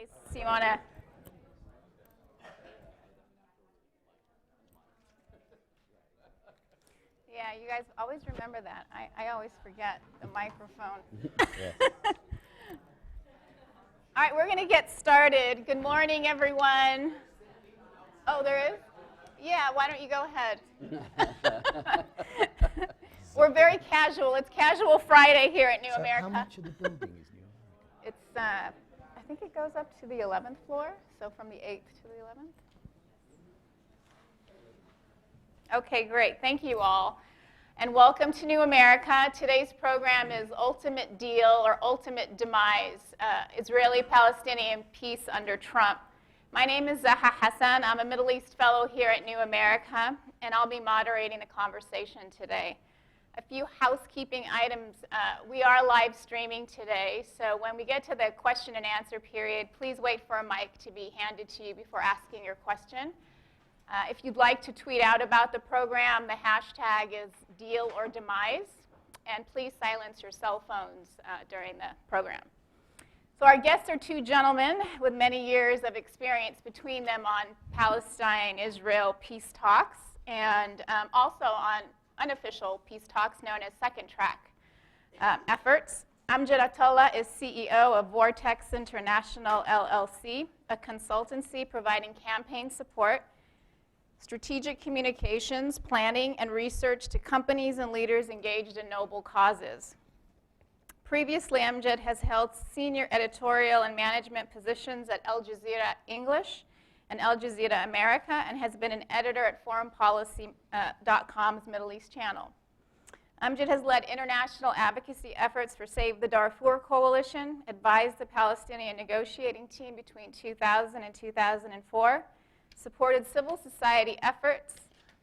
case you want to. Yeah, you guys always remember that. I always forget the microphone. All right, we're going to get started. Good morning, everyone. Oh, there is? Yeah, why don't you go ahead? We're very casual. It's Casual Friday here at New America. How much of the building is New America? It's, I think it goes up to the 11th floor, so from the 8th to the 11th. Okay, great. Thank you all. And welcome to New America. Today's program is Ultimate Deal or Ultimate Demise, Israeli-Palestinian Peace under Trump. My name is Zaha Hassan. I'm a Middle East fellow here at New America, and I'll be moderating the conversation today. A few housekeeping items. We are live streaming today, so when we get to the question and answer period, please wait for a mic to be handed to you before asking your question. If you'd like to tweet out about the program, the hashtag is Deal or Demise, and please silence your cell phones during the program. So our guests are two gentlemen with many years of experience between them on Palestine-Israel peace talks and also on unofficial peace talks known as second track efforts. Amjad Atallah is CEO of Vortex International LLC, a consultancy providing campaign support, strategic communications, planning, and research to companies and leaders engaged in noble causes. Previously, Amjad has held senior editorial and management positions at Al Jazeera English and Al Jazeera America, and has been an editor at foreignpolicy.com's Middle East channel. Amjad has led international advocacy efforts for Save the Darfur Coalition, advised the Palestinian negotiating team between 2000 and 2004, supported civil society efforts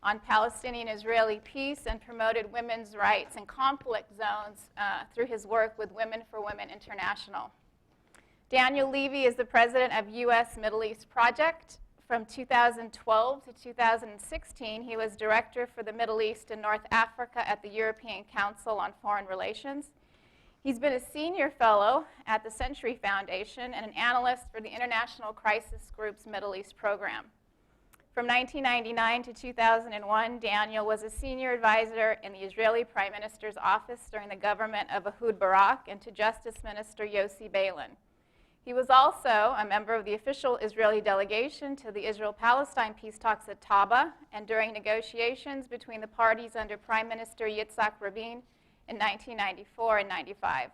on Palestinian-Israeli peace, and promoted women's rights in conflict zones through his work with Women for Women International. Daniel Levy is the president of U.S. Middle East Project. From 2012 to 2016, he was director for the Middle East and North Africa at the European Council on Foreign Relations. He's been a senior fellow at the Century Foundation and an analyst for the International Crisis Group's Middle East program. From 1999 to 2001, Daniel was a senior advisor in the Israeli Prime Minister's office during the government of Ehud Barak and to Justice Minister Yossi Beilin. He was also a member of the official Israeli delegation to the Israel-Palestine peace talks at Taba and during negotiations between the parties under Prime Minister Yitzhak Rabin in 1994 and 95.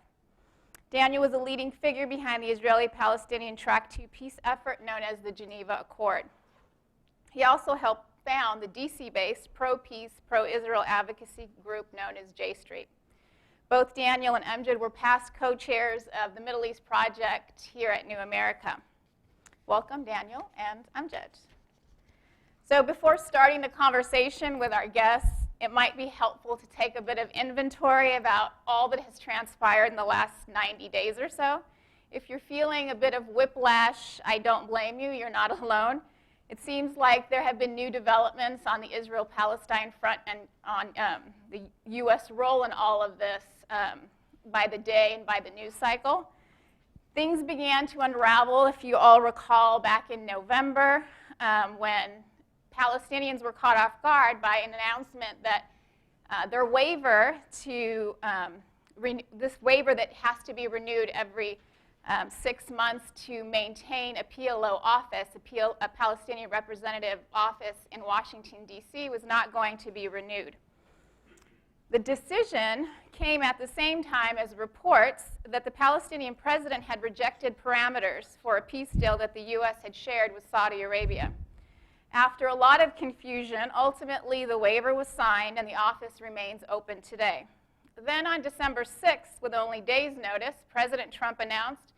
Daniel was a leading figure behind the Israeli-Palestinian Track 2 peace effort known as the Geneva Accord. He also helped found the DC-based pro-peace, pro-Israel advocacy group known as J Street. Both Daniel and Amjad were past co-chairs of the Middle East Project here at New America. Welcome, Daniel and Amjad. So before starting the conversation with our guests, it might be helpful to take a bit of inventory about all that has transpired in the last 90 days or so. If you're feeling a bit of whiplash, I don't blame you. You're not alone. It seems like there have been new developments on the Israel-Palestine front and on the U.S. role in all of this by the day and by the news cycle. Things began to unravel, if you all recall, back in November when Palestinians were caught off guard by an announcement that their waiver to this waiver that has to be renewed every 6 months to maintain a PLO office, a Palestinian representative office in Washington, D.C., was not going to be renewed. The decision came at the same time as reports that the Palestinian president had rejected parameters for a peace deal that the U.S. had shared with Saudi Arabia. After a lot of confusion, ultimately the waiver was signed and the office remains open today. Then on December 6th, with only days' notice, President Trump announced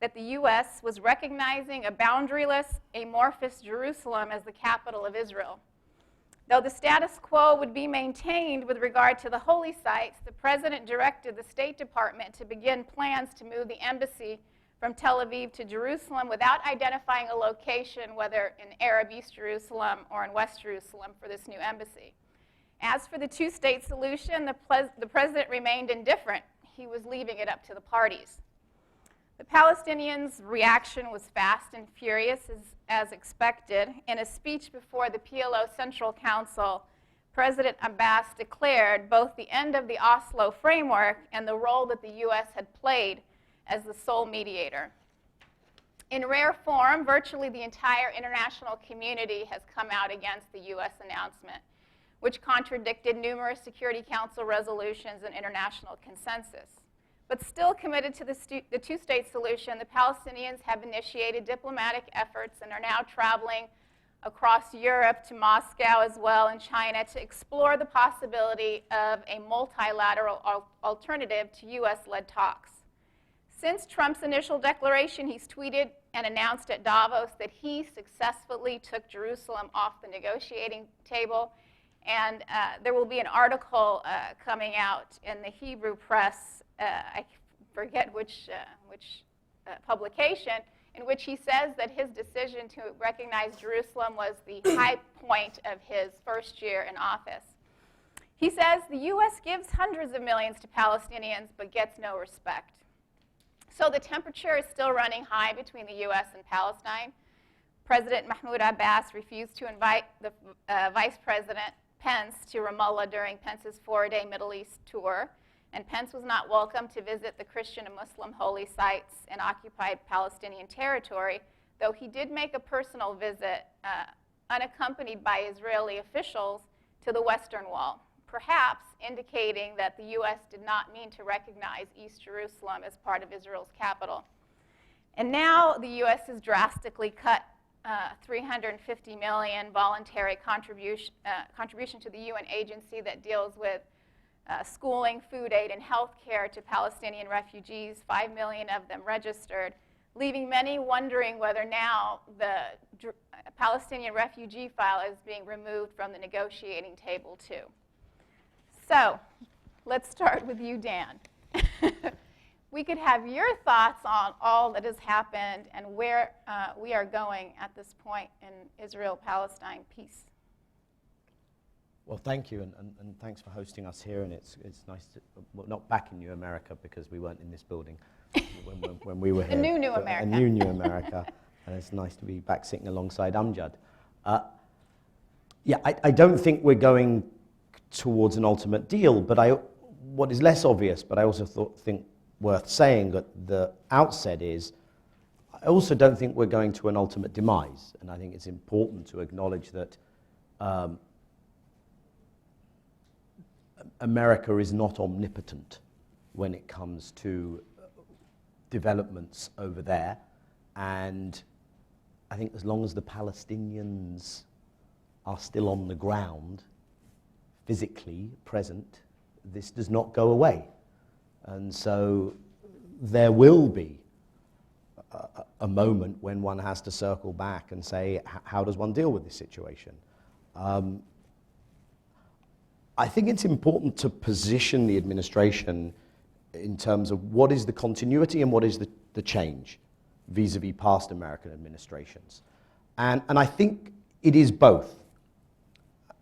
that the U.S. was recognizing a boundaryless, amorphous Jerusalem as the capital of Israel. Though the status quo would be maintained with regard to the holy sites, the president directed the State Department to begin plans to move the embassy from Tel Aviv to Jerusalem without identifying a location, whether in Arab East Jerusalem or in West Jerusalem, for this new embassy. As for the two-state solution, the president remained indifferent. He was leaving it up to the parties. The Palestinians' reaction was fast and furious, as expected. In a speech before the PLO Central Council, President Abbas declared both the end of the Oslo framework and the role that the U.S. had played as the sole mediator. In rare form, virtually the entire international community has come out against the U.S. announcement, which contradicted numerous Security Council resolutions and international consensus. But still committed to the two-state solution, the Palestinians have initiated diplomatic efforts and are now traveling across Europe to Moscow as well and China to explore the possibility of a multilateral alternative to U.S.-led talks. Since Trump's initial declaration, he's tweeted and announced at Davos that he successfully took Jerusalem off the negotiating table. And there will be an article coming out in the Hebrew press, I forget which publication, in which he says that his decision to recognize Jerusalem was the high point of his first year in office. He says the U.S. gives hundreds of millions to Palestinians but gets no respect. So the temperature is still running high between the U.S. and Palestine. President Mahmoud Abbas refused to invite the Vice President Pence to Ramallah during Pence's 4-day Middle East tour, and Pence was not welcome to visit the Christian and Muslim holy sites in occupied Palestinian territory, though he did make a personal visit, unaccompanied by Israeli officials, to the Western Wall, perhaps indicating that the U.S. did not mean to recognize East Jerusalem as part of Israel's capital. And now the U.S. has drastically cut $350 million voluntary contribution to the UN agency that deals with schooling, food aid, and health care to Palestinian refugees, 5 million of them registered, leaving many wondering whether now the Palestinian refugee file is being removed from the negotiating table too. So let's start with you, Dan. We could have your thoughts on all that has happened and where we are going at this point in Israel-Palestine peace. Well, thank you, and thanks for hosting us here. And it's nice to, well, not back in New America because we weren't in this building when we were here. The new America. A new America. And it's nice to be back sitting alongside Amjad. Yeah, I don't think we're going towards an ultimate deal, but what is less obvious, but I also think worth saying at the outset is, I also don't think we're going to an ultimate demise. And I think it's important to acknowledge that America is not omnipotent when it comes to developments over there. And I think as long as the Palestinians are still on the ground, physically present, this does not go away. And so there will be a moment when one has to circle back and say, how does one deal with this situation? I think it's important to position the administration in terms of what is the continuity and what is the change vis-a-vis past American administrations. And I think it is both.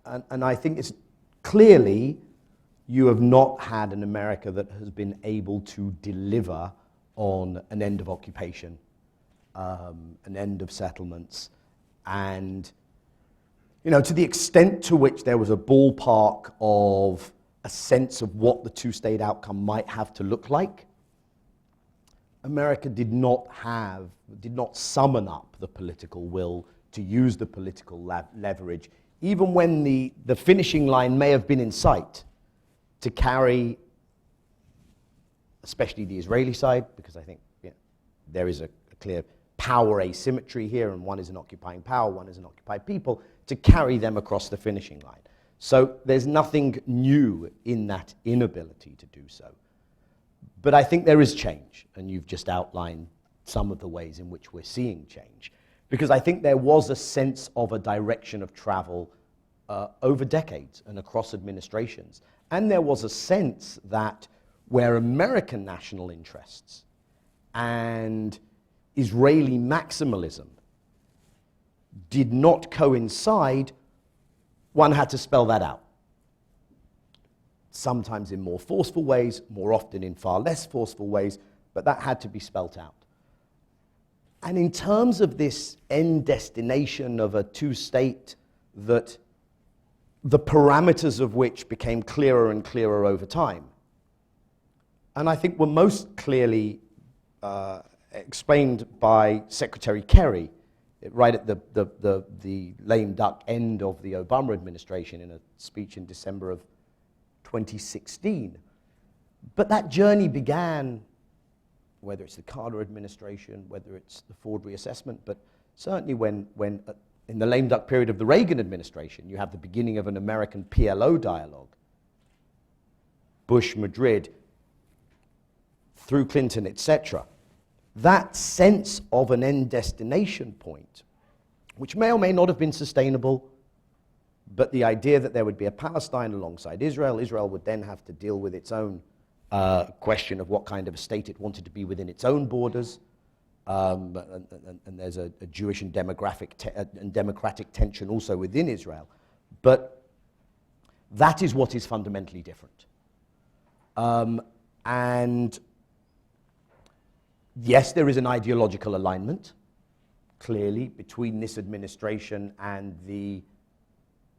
And I think it's clearly you have not had an America that has been able to deliver on an end of occupation, an end of settlements, and to the extent to which there was a ballpark of a sense of what the two-state outcome might have to look like, America did not summon up the political will to use the political leverage, even when the finishing line may have been in sight, to carry, especially the Israeli side, because I think there is a clear power asymmetry here, and one is an occupying power, one is an occupied people, to carry them across the finishing line. So there's nothing new in that inability to do so. But I think there is change, and you've just outlined some of the ways in which we're seeing change. Because I think there was a sense of a direction of travel over decades and across administrations. And there was a sense that where American national interests and Israeli maximalism did not coincide, one had to spell that out. Sometimes in more forceful ways, more often in far less forceful ways, but that had to be spelt out. And in terms of this end destination of a two-state that the parameters of which became clearer and clearer over time, and I think were most clearly explained by Secretary Kerry right at the lame duck end of the Obama administration in a speech in December of 2016. But that journey began, whether it's the Carter administration, whether it's the Ford reassessment, but certainly when in the lame duck period of the Reagan administration, you have the beginning of an American PLO dialogue. Bush, Madrid, through Clinton, etc. That sense of an end destination point, which may or may not have been sustainable, but the idea that there would be a Palestine alongside Israel, Israel would then have to deal with its own question of what kind of a state it wanted to be within its own borders, and there's a Jewish and democratic tension also within Israel. But that is what is fundamentally different. And yes, there is an ideological alignment, clearly, between this administration and the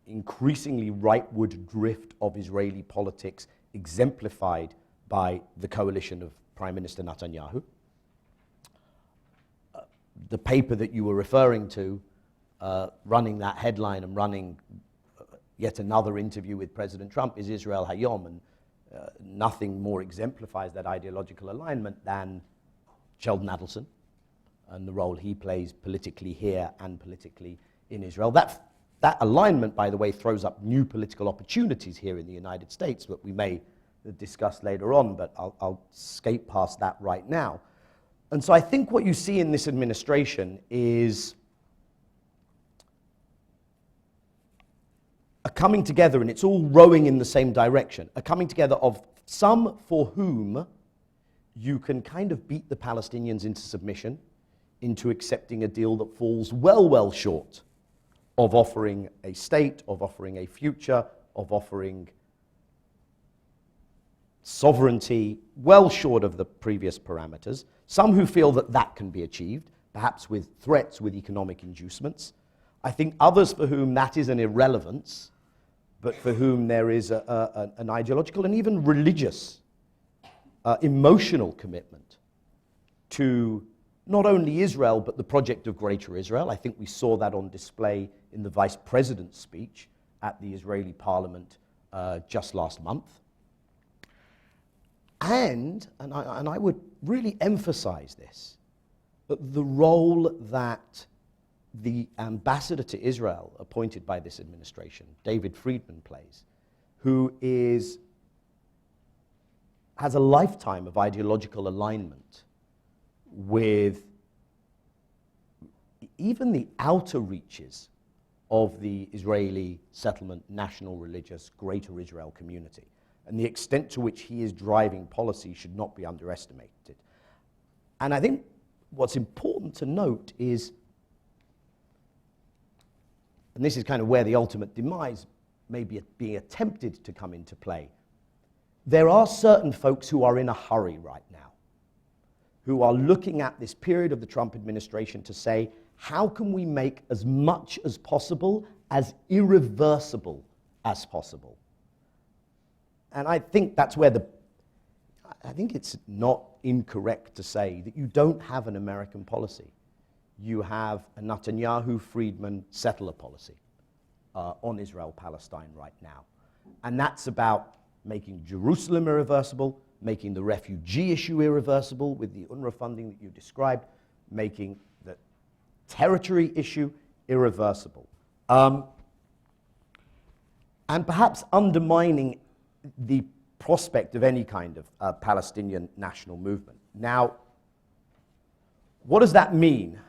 increasingly rightward drift of Israeli politics exemplified by the coalition of Prime Minister Netanyahu. The paper that you were referring to, running that headline and running yet another interview with President Trump, is Israel Hayom, and nothing more exemplifies that ideological alignment than Sheldon Adelson and the role he plays politically here and politically in Israel. That alignment, by the way, throws up new political opportunities here in the United States that we may discuss later on, but I'll skate past that right now. And so I think what you see in this administration is a coming together, and it's all rowing in the same direction, a coming together of some for whom you can kind of beat the Palestinians into submission, into accepting a deal that falls well short of offering a state, of offering a future, of offering sovereignty, well short of the previous parameters. Some who feel that that can be achieved, perhaps with threats, with economic inducements. I think others for whom that is an irrelevance, but for whom there is an ideological and even religious, emotional commitment to not only Israel, but the project of Greater Israel. I think we saw that on display in the Vice President's speech at the Israeli Parliament just last month. And I would really emphasize this, that the role that the ambassador to Israel appointed by this administration, David Friedman, plays, who has a lifetime of ideological alignment with even the outer reaches of the Israeli settlement, national, religious, Greater Israel community. And the extent to which he is driving policy should not be underestimated. And I think what's important to note is, and this is kind of where the ultimate demise may be being attempted to come into play, there are certain folks who are in a hurry right now, who are looking at this period of the Trump administration to say, how can we make as much as possible as irreversible as possible? And I think that's where I think it's not incorrect to say that you don't have an American policy. You have a Netanyahu-Friedman settler policy on Israel-Palestine right now. And that's about making Jerusalem irreversible, making the refugee issue irreversible with the UNRWA funding that you described, making the territory issue irreversible. And perhaps undermining the prospect of any kind of Palestinian national movement. Now, what does that mean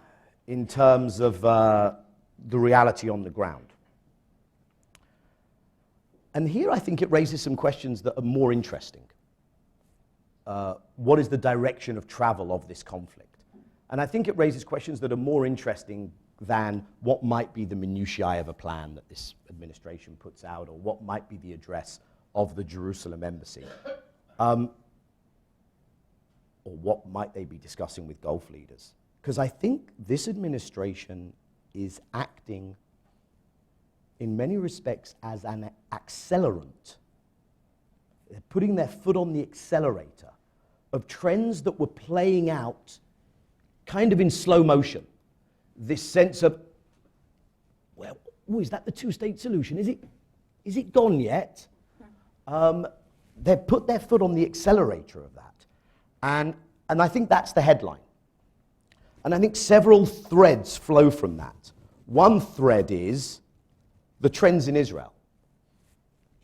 in terms of the reality on the ground? And here I think it raises some questions that are more interesting. What is the direction of travel of this conflict? And I think it raises questions that are more interesting than what might be the minutiae of a plan that this administration puts out, or what might be the address of the Jerusalem embassy. Or what might they be discussing with Gulf leaders? Because I think this administration is acting in many respects as an accelerant. They're putting their foot on the accelerator of trends that were playing out kind of in slow motion. This sense of, well, is that the two-state solution? Is it gone yet? They've put their foot on the accelerator of that. And I think that's the headline. And I think several threads flow from that. One thread is the trends in Israel.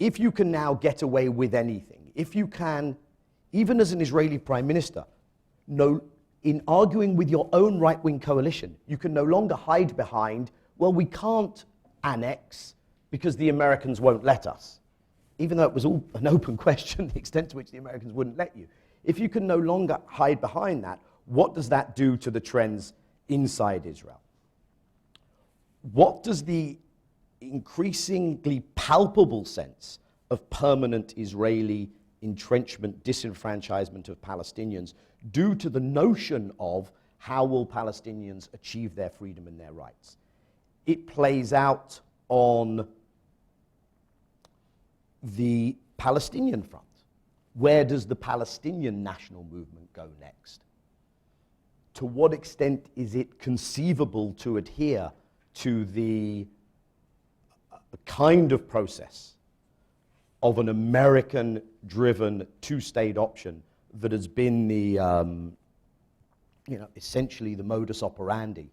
If you can now get away with anything, if you can, even as an Israeli prime minister, in arguing with your own right-wing coalition, you can no longer hide behind, well, we can't annex because the Americans won't let us. Even though it was all an open question, the extent to which the Americans wouldn't let you. If you can no longer hide behind that, what does that do to the trends inside Israel? What does the increasingly palpable sense of permanent Israeli entrenchment, disenfranchisement of Palestinians do to the notion of how will Palestinians achieve their freedom and their rights? It plays out on the Palestinian front. Where does the Palestinian national movement go next? To what extent is it conceivable to adhere to the kind of process of an American-driven two-state option that has been the, essentially the modus operandi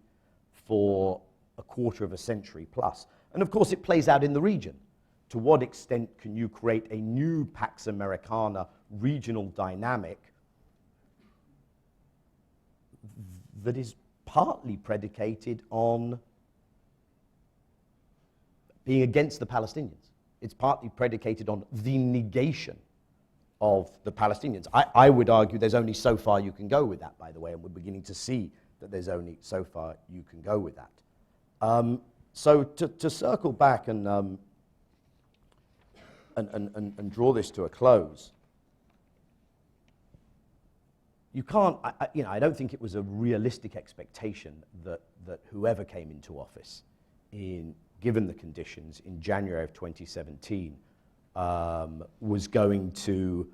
for a quarter of a century plus? And of course, it plays out in the region. To what extent can you create a new Pax Americana regional dynamic that is partly predicated on being against the Palestinians? It's partly predicated on the negation of the Palestinians. I would argue there's only so far you can go with that, by the way, and we're beginning to see that there's only so far you can go with that. So to circle back and draw this to a close, you can't, I don't think it was a realistic expectation that whoever came into office, given the conditions in January of 2017, was going to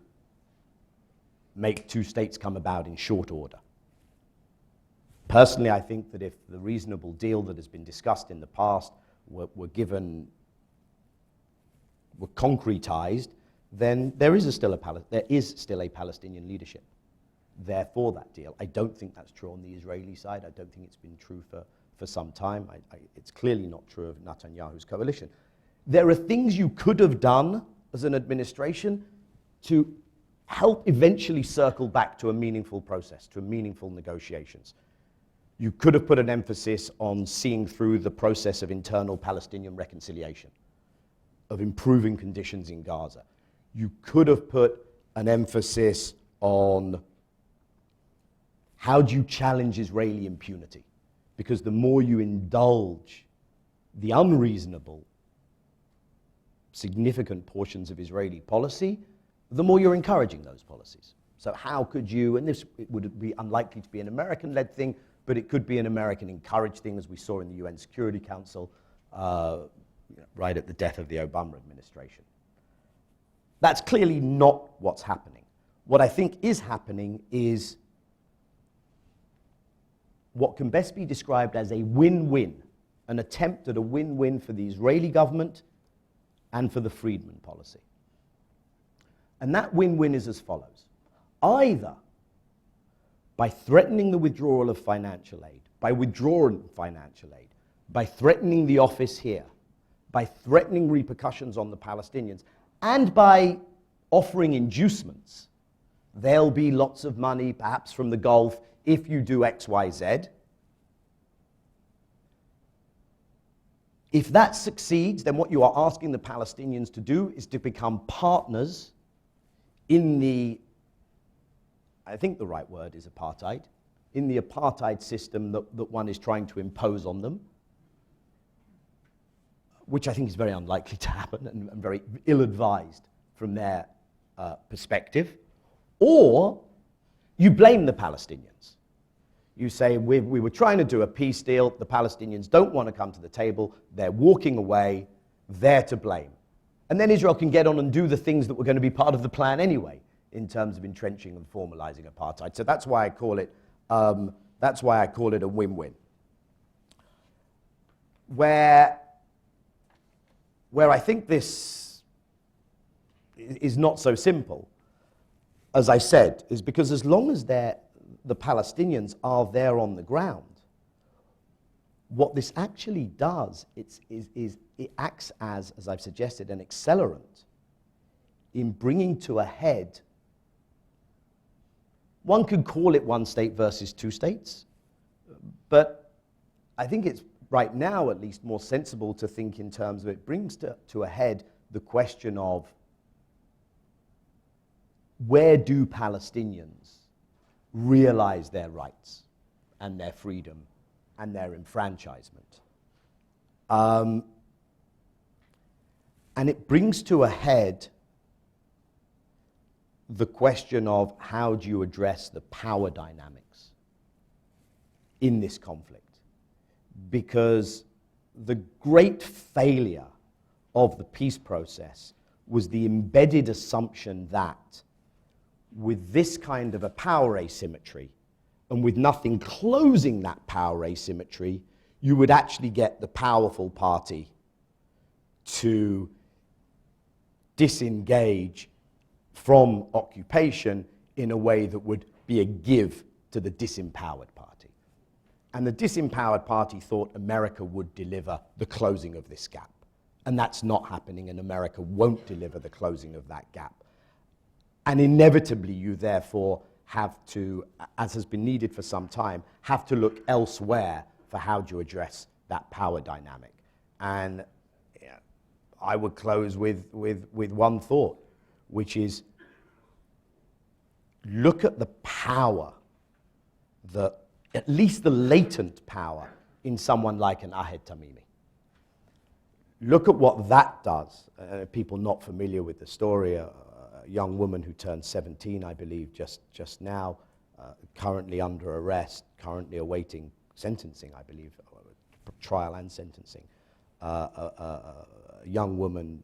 make two states come about in short order. Personally, I think that if the reasonable deal that has been discussed in the past were concretized, then there is still a Palestinian leadership there for that deal. I don't think that's true on the Israeli side. I don't think it's been true for some time. It's clearly not true of Netanyahu's coalition. There are things you could have done as an administration to help eventually circle back to a meaningful process, to meaningful negotiations. You could have put an emphasis on seeing through the process of internal Palestinian reconciliation, of improving conditions in Gaza. You could have put an emphasis on how do you challenge Israeli impunity? Because the more you indulge the unreasonable, significant portions of Israeli policy, the more you're encouraging those policies. So how could you, and this it would be unlikely to be an American-led thing, but it could be an American-encouraged thing, as we saw in the UN Security Council, right at the death of the Obama administration. That's clearly not what's happening. What I think is happening is what can best be described as a win-win, an attempt at a win-win for the Israeli government and for the Friedman policy. And that win-win is as follows. Either by threatening the withdrawal of financial aid, by withdrawing financial aid, by threatening the office here, by threatening repercussions on the Palestinians, and by offering inducements, there'll be lots of money, perhaps from the Gulf, if you do X, Y, Z. If that succeeds, then what you are asking the Palestinians to do is to become partners in the, I think the right word is apartheid, in the apartheid system that one is trying to impose on them, which I think is very unlikely to happen and very ill-advised from their perspective. Or you blame the Palestinians. You say, we were trying to do a peace deal, the Palestinians don't want to come to the table, they're walking away, they're to blame. And then Israel can get on and do the things that were going to be part of the plan anyway, in terms of entrenching and formalizing apartheid. So that's why I call it, a win-win. Where I think this is not so simple, as I said, is because as long as the Palestinians are there on the ground, what this actually does is it acts as I've suggested, an accelerant in bringing to a head, one could call it one state versus two states, but I think it's right now at least more sensible to think in terms of it brings to a head the question of where do Palestinians realize their rights and their freedom and their enfranchisement. And it brings to a head the question of how do you address the power dynamics in this conflict? Because the great failure of the peace process was the embedded assumption that with this kind of a power asymmetry, and with nothing closing that power asymmetry, you would actually get the powerful party to disengage from occupation in a way that would be a give to the disempowered party. And the disempowered party thought America would deliver the closing of this gap. And that's not happening, and America won't deliver the closing of that gap. And inevitably, you therefore have to, as has been needed for some time, have to look elsewhere for how do you address that power dynamic. And I would close with one thought, which is look at the power, at least the latent power in someone like an Ahed Tamimi. Look at what that does. People not familiar with the story, a young woman who turned 17, I believe, just now, currently under arrest, currently awaiting sentencing, I believe, trial and sentencing. A young woman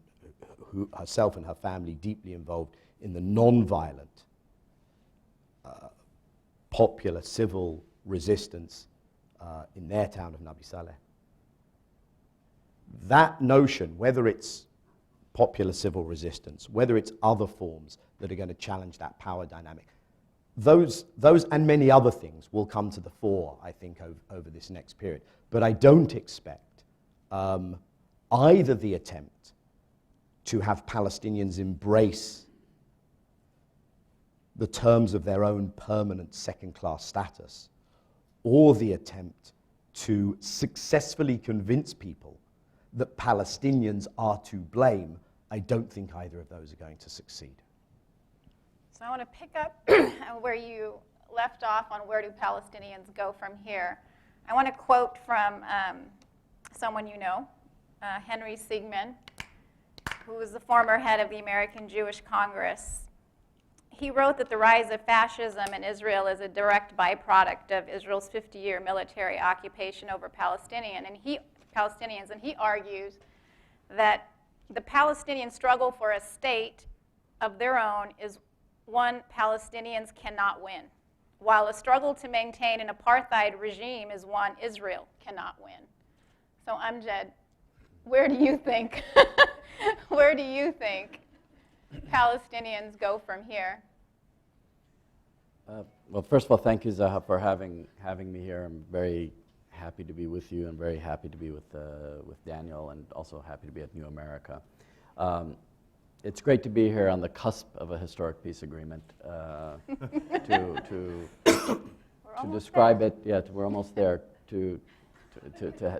who herself and her family deeply involved in the non-violent, popular civil resistance in their town of Nabi Saleh. That notion, whether it's popular civil resistance, whether it's other forms that are going to challenge that power dynamic, those and many other things will come to the fore, I think, over this next period. But I don't expect either the attempt to have Palestinians embrace the terms of their own permanent second-class status, or the attempt to successfully convince people that Palestinians are to blame. I don't think either of those are going to succeed. So I want to pick up where you left off on where do Palestinians go from here. I want to quote from someone you know, Henry Siegman, who was the former head of the American Jewish Congress. He wrote that the rise of fascism in Israel is a direct byproduct of Israel's 50-year military occupation over Palestinians, and he argues that the Palestinian struggle for a state of their own is one Palestinians cannot win, while a struggle to maintain an apartheid regime is one Israel cannot win. So Amjad, where do you think Palestinians go from here? Well, first of all, thank you, Zaha, for having me here. I'm very happy to be with you, and very happy to be with Daniel, and also happy to be at New America. It's great to be here on the cusp of a historic peace agreement. To describe it, we're almost there. To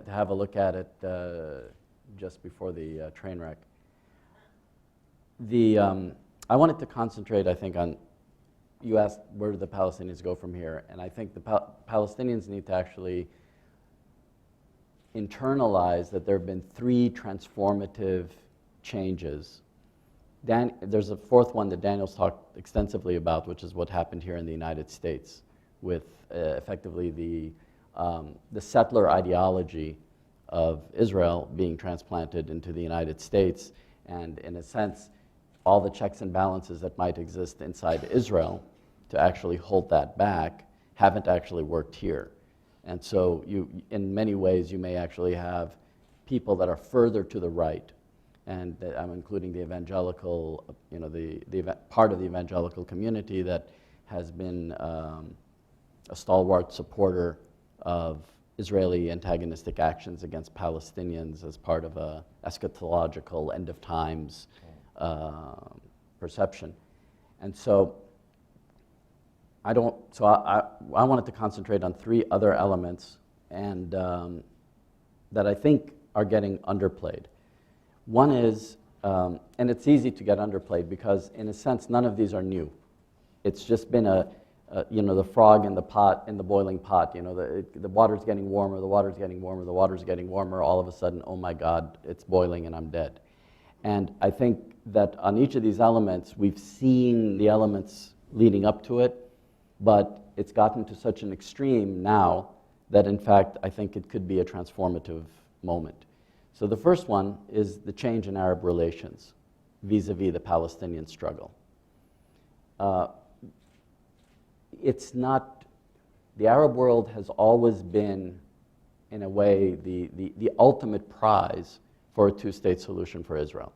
have a look at it just before the train wreck. I wanted to concentrate, I think, on, you asked where do the Palestinians go from here, and I think the Palestinians need to actually internalize that there have been three transformative changes. There's a fourth one that Daniel's talked extensively about, which is what happened here in the United States, with effectively the settler ideology of Israel being transplanted into the United States, and in a sense, all the checks and balances that might exist inside Israel to actually hold that back haven't actually worked here. And so in many ways, you may actually have people that are further to the right, and I'm including the evangelical, part of the evangelical community that has been a stalwart supporter of Israeli antagonistic actions against Palestinians as part of a eschatological end of times perception. And so I wanted to concentrate on three other elements and that I think are getting underplayed. One is, and it's easy to get underplayed because in a sense none of these are new. It's just been the frog in the pot, in the boiling pot. The water's getting warmer, the water's getting warmer, the water's getting warmer. All of a sudden, oh my God, it's boiling and I'm dead. And I think that on each of these elements, we've seen the elements leading up to it, but it's gotten to such an extreme now that in fact, I think it could be a transformative moment. So the first one is the change in Arab relations vis-a-vis the Palestinian struggle. It's not, the Arab world has always been, in a way, the ultimate prize for a two-state solution for Israel,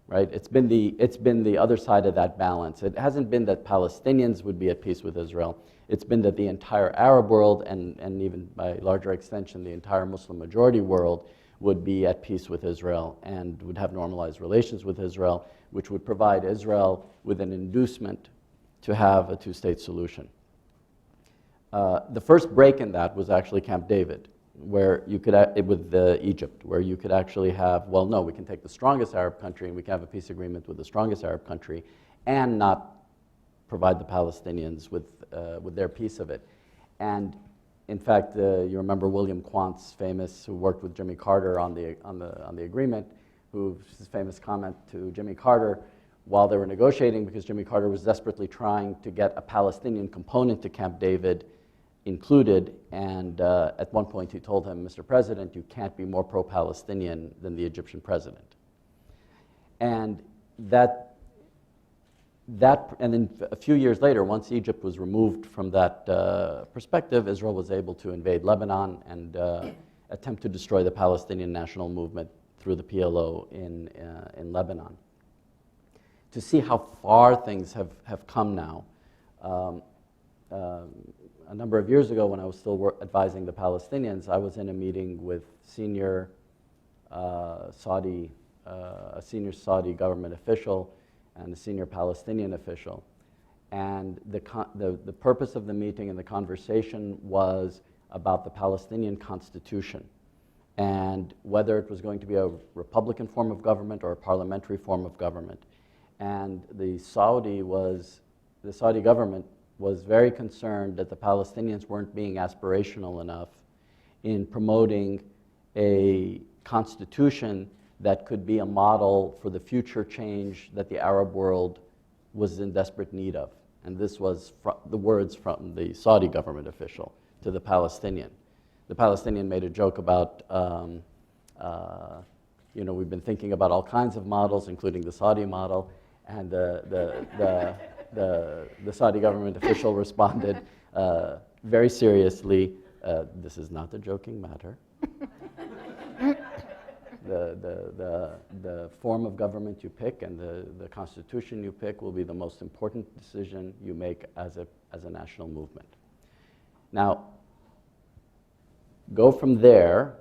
right? It's been the other side of that balance. It hasn't been that Palestinians would be at peace with Israel. It's been that the entire Arab world, and even by larger extension, the entire Muslim majority world, would be at peace with Israel and would have normalized relations with Israel, which would provide Israel with an inducement to have a two-state solution. The first break in that was actually Camp David, where you could, with Egypt, where you could actually have, well, no, we can take the strongest Arab country and we can have a peace agreement with the strongest Arab country and not provide the Palestinians with their piece of it. And in fact, you remember William Quantz, who worked with Jimmy Carter on the agreement, whose famous comment to Jimmy Carter while they were negotiating, because Jimmy Carter was desperately trying to get a Palestinian component to Camp David included, and at one point he told him, Mr. President, you can't be more pro-Palestinian than the Egyptian president. And and then a few years later, once Egypt was removed from that perspective, Israel was able to invade Lebanon and attempt to destroy the Palestinian national movement through the PLO in Lebanon. To see how far things have come now, a number of years ago when I was still advising the Palestinians, I was in a meeting with a senior Saudi government official and a senior Palestinian official. And the purpose of the meeting and the conversation was about the Palestinian constitution and whether it was going to be a republican form of government or a parliamentary form of government. And the Saudi government was very concerned that the Palestinians weren't being aspirational enough in promoting a constitution that could be a model for the future change that the Arab world was in desperate need of. And this was the words from the Saudi government official to the Palestinian. The Palestinian made a joke about, we've been thinking about all kinds of models, including the Saudi model, and the Saudi government official responded very seriously, this is not a joking matter. The form of government you pick and the constitution you pick will be the most important decision you make as a national movement. Now, go from there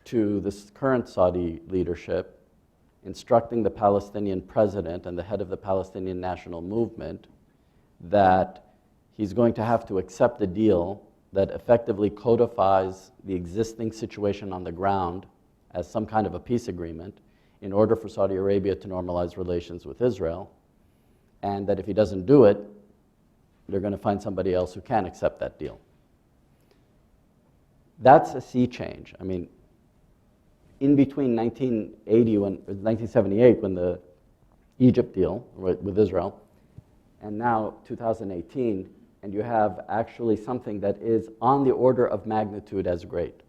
to this current Saudi leadership instructing the Palestinian president and the head of the Palestinian national movement that he's going to have to accept a deal that effectively codifies the existing situation on the ground as some kind of a peace agreement in order for Saudi Arabia to normalize relations with Israel, and that if he doesn't do it, they're going to find somebody else who can accept that deal. That's a sea change. I mean, in between 1978, when the Egypt deal with Israel, and now 2018, and you have actually something that is on the order of magnitude as great,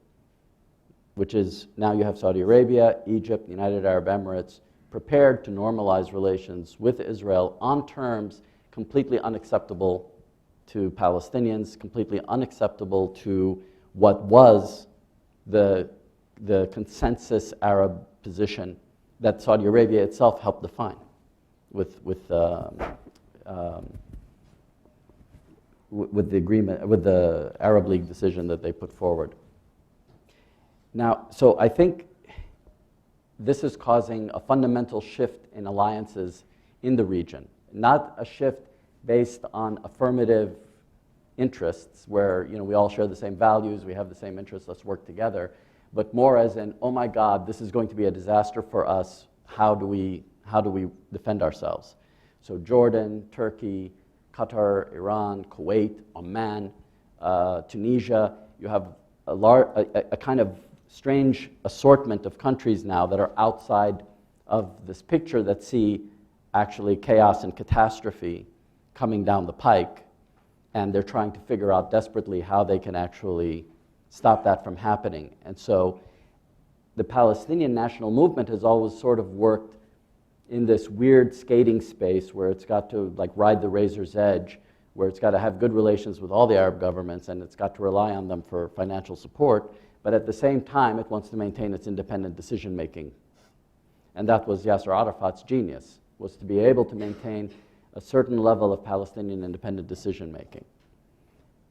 which is now you have Saudi Arabia, Egypt, the United Arab Emirates prepared to normalize relations with Israel on terms completely unacceptable to Palestinians, completely unacceptable to what was the consensus Arab position that Saudi Arabia itself helped define with the agreement, with the Arab League decision that they put forward. Now, so I think this is causing a fundamental shift in alliances in the region, not a shift based on affirmative interests where we all share the same values, we have the same interests, let's work together, but more as in, oh my God, this is going to be a disaster for us, how do we defend ourselves? So Jordan, Turkey, Qatar, Iran, Kuwait, Oman, Tunisia, you have a kind of strange assortment of countries now that are outside of this picture that see actually chaos and catastrophe coming down the pike, and they're trying to figure out desperately how they can actually stop that from happening. And so the Palestinian national movement has always sort of worked in this weird skating space where it's got to like ride the razor's edge, where it's got to have good relations with all the Arab governments and it's got to rely on them for financial support, but at the same time it wants to maintain its independent decision making. And that was Yasser Arafat's genius, was to be able to maintain a certain level of Palestinian independent decision making.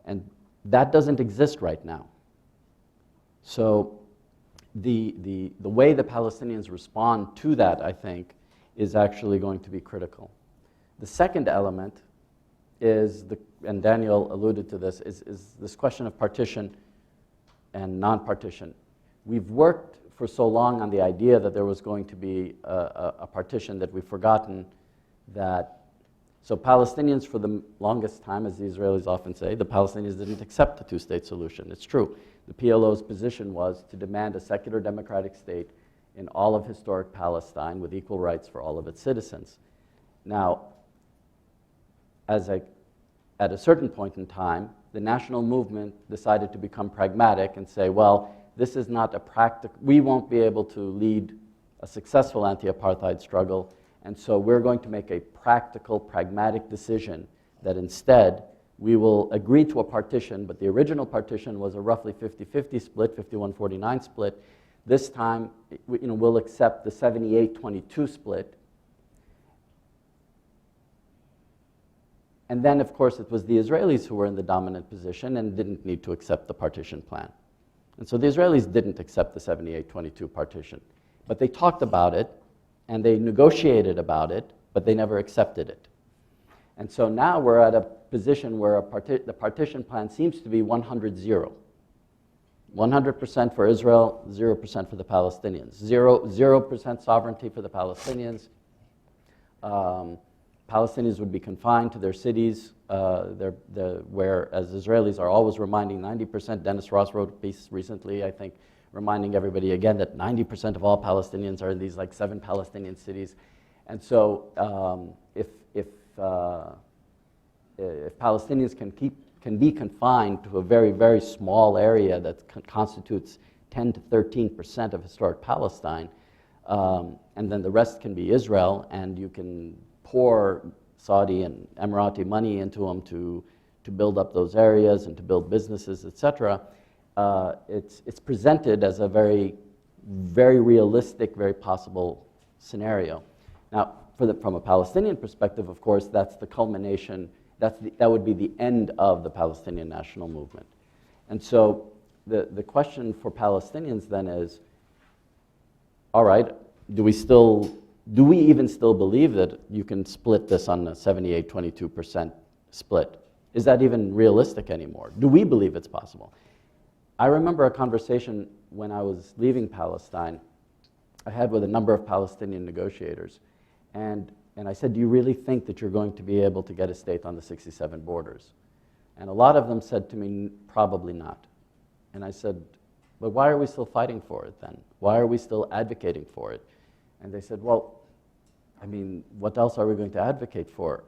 And that doesn't exist right now. So the way the Palestinians respond to that, I think, is actually going to be critical. The second element is, and Daniel alluded to this, is this question of partition and non-partition. We've worked for so long on the idea that there was going to be a partition that we've forgotten that, so Palestinians for the longest time, as the Israelis often say, the Palestinians didn't accept the two-state solution. It's true. The PLO's position was to demand a secular democratic state in all of historic Palestine with equal rights for all of its citizens. Now, at a certain point in time, the national movement decided to become pragmatic and say, well, this is not a practical, we won't be able to lead a successful anti-apartheid struggle, and so we're going to make a practical, pragmatic decision that instead we will agree to a partition, but the original partition was a roughly 50-50 split, 51-49 split. This time, we'll accept the 78-22 split. And then, of course, it was the Israelis who were in the dominant position and didn't need to accept the partition plan. And so the Israelis didn't accept the 78-22 partition. But they talked about it, and they negotiated about it, but they never accepted it. And so now we're at a position where the partition plan seems to be 100-0. 100% for Israel, 0% for the Palestinians. 0% sovereignty for the Palestinians. Palestinians would be confined to their cities, where, as Israelis are always reminding, 90%, Dennis Ross wrote a piece recently, I think, reminding everybody again that 90% of all Palestinians are in these like 7 Palestinian cities. And so if Palestinians can be confined to a very, very small area that constitutes 10 to 13% of historic Palestine, and then the rest can be Israel, and you can pour Saudi and Emirati money into them to build up those areas and to build businesses, etc. It's presented as a very, very realistic, very possible scenario. Now, from a Palestinian perspective, of course, that's the culmination. That would be the end of the Palestinian national movement. And so the question for Palestinians then is, all right, do we even still believe that you can split this on a 78-22% split? Is that even realistic anymore? Do we believe it's possible? I remember a conversation when I was leaving Palestine I had with a number of Palestinian negotiators. And I said, do you really think that you're going to be able to get a state on the 67 borders? And a lot of them said to me, probably not. And I said, but why are we still fighting for it then? Why are we still advocating for it? And they said, well, I mean, what else are we going to advocate for?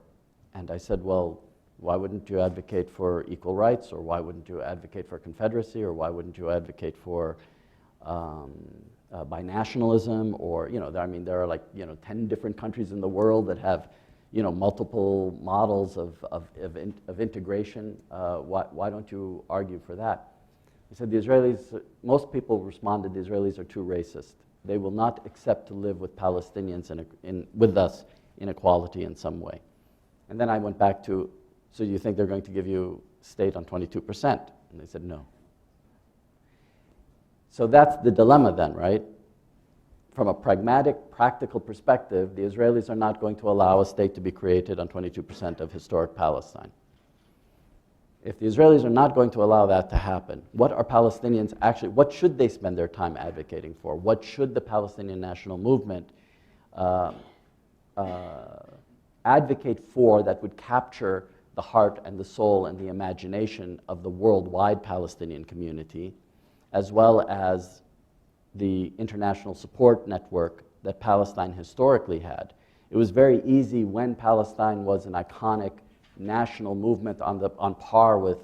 And I said, well, why wouldn't you advocate for equal rights, or why wouldn't you advocate for confederacy, or why wouldn't you advocate for binationalism, or, I mean, there are like, 10 different countries in the world that have, multiple models of integration. Why don't you argue for that? He said, the Israelis, most people responded, the Israelis are too racist. They will not accept to live with Palestinians with us in equality in some way. And then I went back to, so you think they're going to give you state on 22%? And they said, no. So that's the dilemma then, right? From a pragmatic, practical perspective, the Israelis are not going to allow a state to be created on 22% of historic Palestine. If the Israelis are not going to allow that to happen, what are Palestinians actually, what should they spend their time advocating for? What should the Palestinian national movement advocate for that would capture the heart and the soul and the imagination of the worldwide Palestinian community, as well as the international support network that Palestine historically had? It was very easy when Palestine was an iconic national movement on par with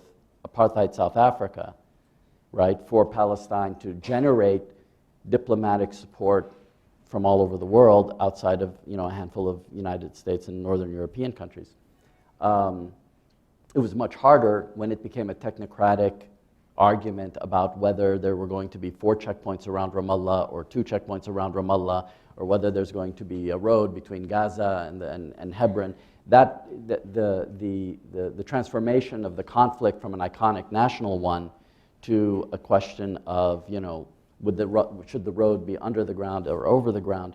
apartheid South Africa, right, for Palestine to generate diplomatic support from all over the world outside of a handful of United States and Northern European countries. It was much harder when it became a technocratic argument about whether there were going to be 4 checkpoints around Ramallah or 2 checkpoints around Ramallah, or whether there's going to be a road between Gaza and Hebron. That the transformation of the conflict from an iconic national one to a question of, should the road be under the ground or over the ground,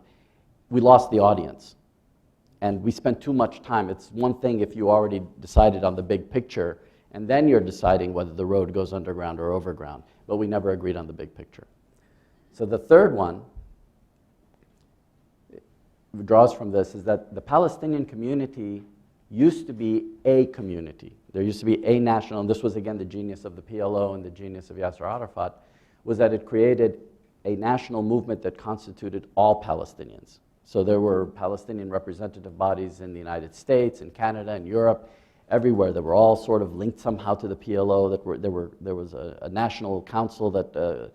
we lost the audience. And we spent too much time. It's one thing if you already decided on the big picture, and then you're deciding whether the road goes underground or overground. But we never agreed on the big picture. So the third one draws from this is that the Palestinian community used to be a community. There used to be a national, and this was again the genius of the PLO and the genius of Yasser Arafat, was that it created a national movement that constituted all Palestinians. So there were Palestinian representative bodies in the United States, in Canada, in Europe, everywhere. They were all sort of linked somehow to the PLO. There was a national council that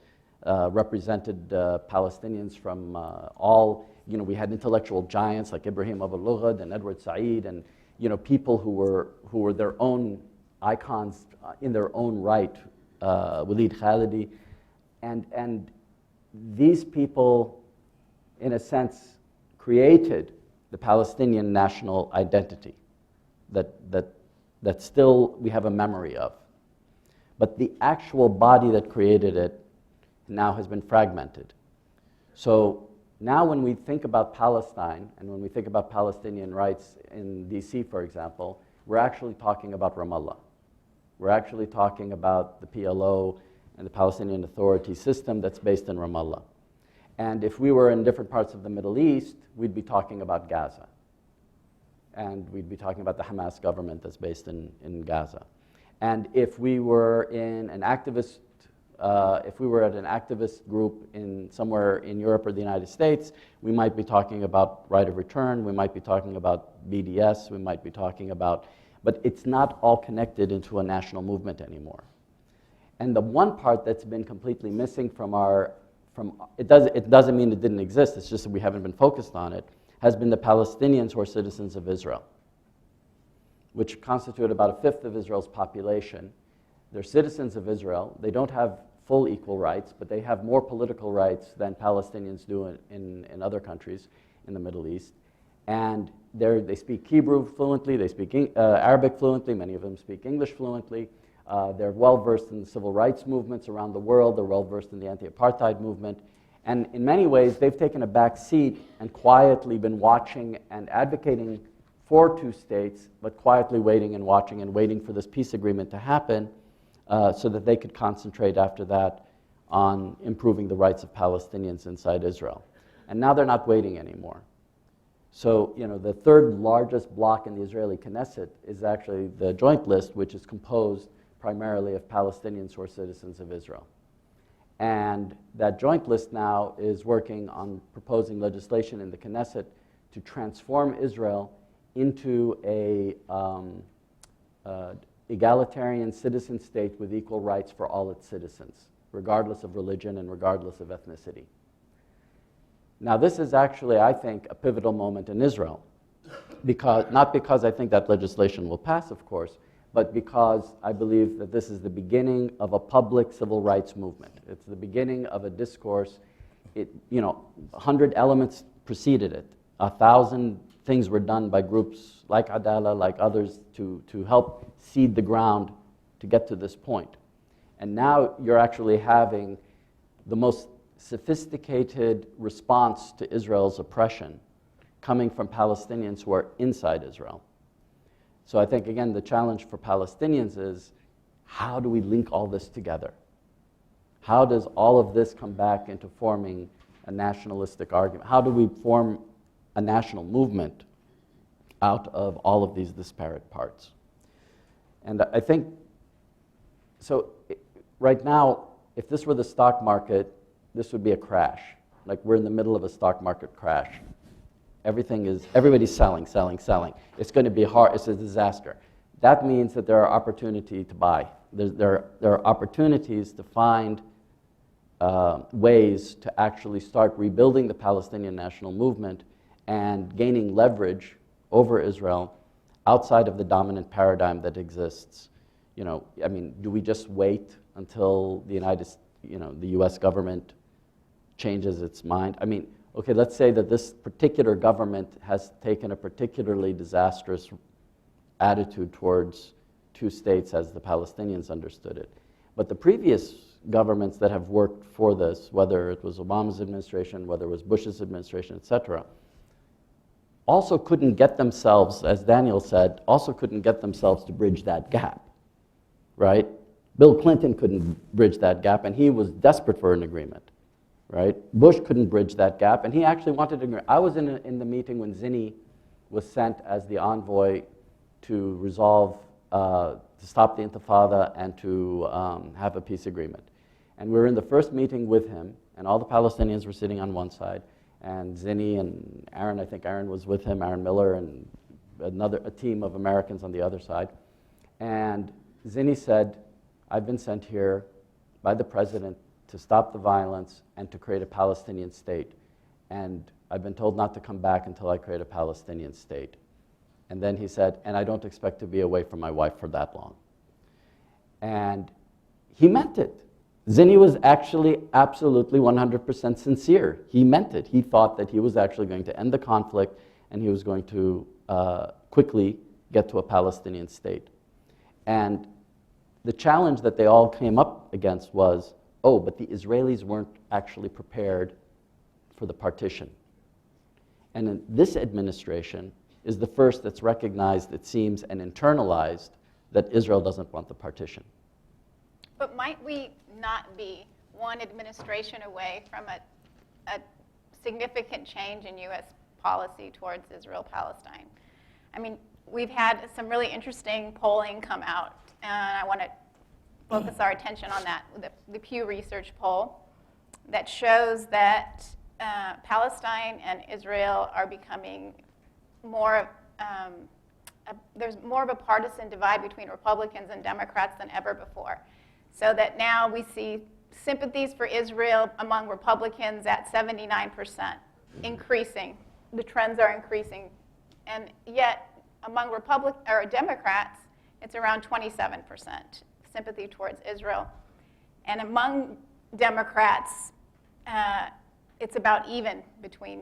represented Palestinians from all. We had intellectual giants like Ibrahim Abu-Lughod and Edward Said, and people who were their own icons in their own right, Walid Khalidi, and these people, in a sense, created the Palestinian national identity that still we have a memory of. But the actual body that created it now has been fragmented. So now when we think about Palestine, and when we think about Palestinian rights in DC, for example, we're actually talking about Ramallah. We're actually talking about the PLO and the Palestinian Authority system that's based in Ramallah. And if we were in different parts of the Middle East, we'd be talking about Gaza. And we'd be talking about the Hamas government that's based in Gaza. And if we were in an activist, if we were at an activist group somewhere in Europe or the United States, we might be talking about right of return, we might be talking about BDS, we might be talking about, but it's not all connected into a national movement anymore. And the one part that's been completely missing it doesn't mean it didn't exist, it's just that we haven't been focused on it, has been the Palestinians who are citizens of Israel, which constitute about 1/5 of Israel's population. They're citizens of Israel. They don't have full equal rights, but they have more political rights than Palestinians do in other countries in the Middle East. And they speak Hebrew fluently, they speak Arabic fluently, many of them speak English fluently. They're well-versed in the civil rights movements around the world. They're well-versed in the anti-apartheid movement. And in many ways, they've taken a back seat and quietly been watching and advocating for 2 states, but quietly waiting and watching and waiting for this peace agreement to happen so that they could concentrate after that on improving the rights of Palestinians inside Israel. And now they're not waiting anymore. So, the third largest bloc in the Israeli Knesset is actually the Joint List, which is composed primarily of Palestinians who are citizens of Israel. And that Joint List now is working on proposing legislation in the Knesset to transform Israel into a egalitarian citizen state with equal rights for all its citizens, regardless of religion and regardless of ethnicity. Now, this is actually, I think, a pivotal moment in Israel, not because I think that legislation will pass, of course, but because I believe that this is the beginning of a public civil rights movement. It's the beginning of a discourse. 100 elements preceded it. 1,000 things were done by groups like Atallah, like others, to help seed the ground to get to this point. And now you're actually having the most sophisticated response to Israel's oppression coming from Palestinians who are inside Israel. So I think, again, the challenge for Palestinians is, how do we link all this together? How does all of this come back into forming a nationalistic argument? How do we form a national movement out of all of these disparate parts? And I think, so right now, if this were the stock market, this would be a crash. Like, we're in the middle of a stock market crash. Everybody's selling. It's going to be hard, it's a disaster. That means that there are opportunities to buy. There are opportunities to find ways to actually start rebuilding the Palestinian national movement and gaining leverage over Israel outside of the dominant paradigm that exists. Do we just wait until the U.S. government changes its mind? Okay, let's say that this particular government has taken a particularly disastrous attitude towards two states as the Palestinians understood it. But the previous governments that have worked for this, whether it was Obama's administration, whether it was Bush's administration, etc., also couldn't get themselves, as Daniel said, to bridge that gap, right? Bill Clinton couldn't bridge that gap, and he was desperate for an agreement, right? Bush couldn't bridge that gap, and he actually wanted an agreement. I was in the meeting when Zinni was sent as the envoy to resolve, to stop the Intifada and to have a peace agreement. And we were in the first meeting with him, and all the Palestinians were sitting on one side, and Zinni and Aaron, I think Aaron was with him, Aaron Miller, and a team of Americans on the other side. And Zinni said, I've been sent here by the president to stop the violence and to create a Palestinian state. And I've been told not to come back until I create a Palestinian state. And then he said, and I don't expect to be away from my wife for that long. And he meant it. Zinni was actually absolutely 100% sincere. He meant it. He thought that he was actually going to end the conflict and he was going to quickly get to a Palestinian state. And the challenge that they all came up against was, but the Israelis weren't actually prepared for the partition. And then this administration is the first that's recognized, it seems, and internalized that Israel doesn't want the partition. But might we not be one administration away from a significant change in U.S. policy towards Israel-Palestine? We've had some really interesting polling come out, and I want to focus our attention on that, the Pew Research poll that shows that Palestine and Israel are becoming there's more of a partisan divide between Republicans and Democrats than ever before. So that now we see sympathies for Israel among Republicans at 79%, increasing. The trends are increasing. And yet, among Democrats, it's around 27% sympathy towards Israel. And among Democrats, it's about even between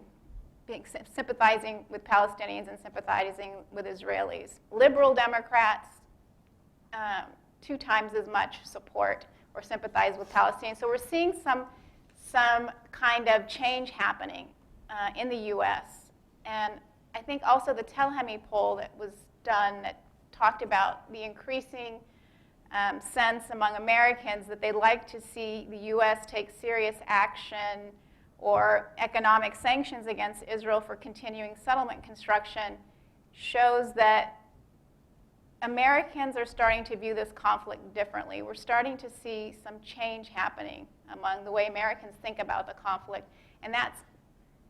sympathizing with Palestinians and sympathizing with Israelis. Liberal Democrats, 2 times as much support or sympathize with Palestinians. So we're seeing some kind of change happening in the U.S. And I think also the Telhemi poll that was done that talked about the increasing sense among Americans that they'd like to see the U.S. take serious action or economic sanctions against Israel for continuing settlement construction shows that Americans are starting to view this conflict differently. We're starting to see some change happening among the way Americans think about the conflict, and that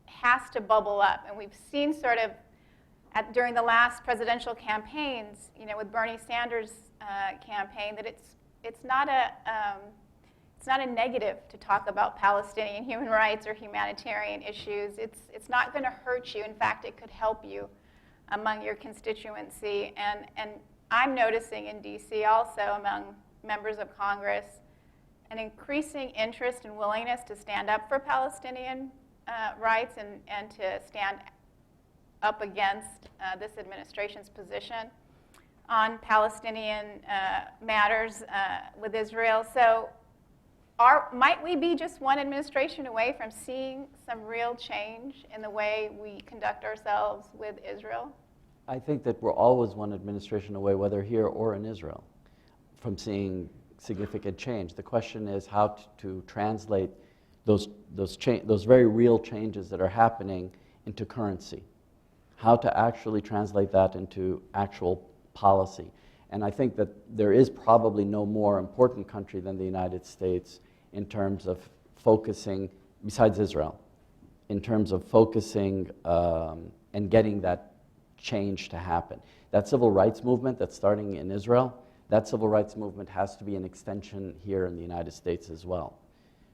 has to bubble up. And we've seen sort of during the last presidential campaigns, with Bernie Sanders' campaign, that it's not a negative to talk about Palestinian human rights or humanitarian issues. It's not going to hurt you. In fact, it could help you among your constituency. And I'm noticing in D.C. also among members of Congress an increasing interest and willingness to stand up for Palestinian rights and to stand up against this administration's position on Palestinian matters with Israel. So might we be just one administration away from seeing some real change in the way we conduct ourselves with Israel? I think that we're always one administration away, whether here or in Israel, from seeing significant change. The question is how to translate those very real changes that are happening into currency, how to actually translate that into actual policy. And I think that there is probably no more important country than the United States in terms of focusing, besides Israel, in terms of focusing and getting that change to happen. That civil rights movement that's starting in Israel, that civil rights movement has to be an extension here in the United States as well.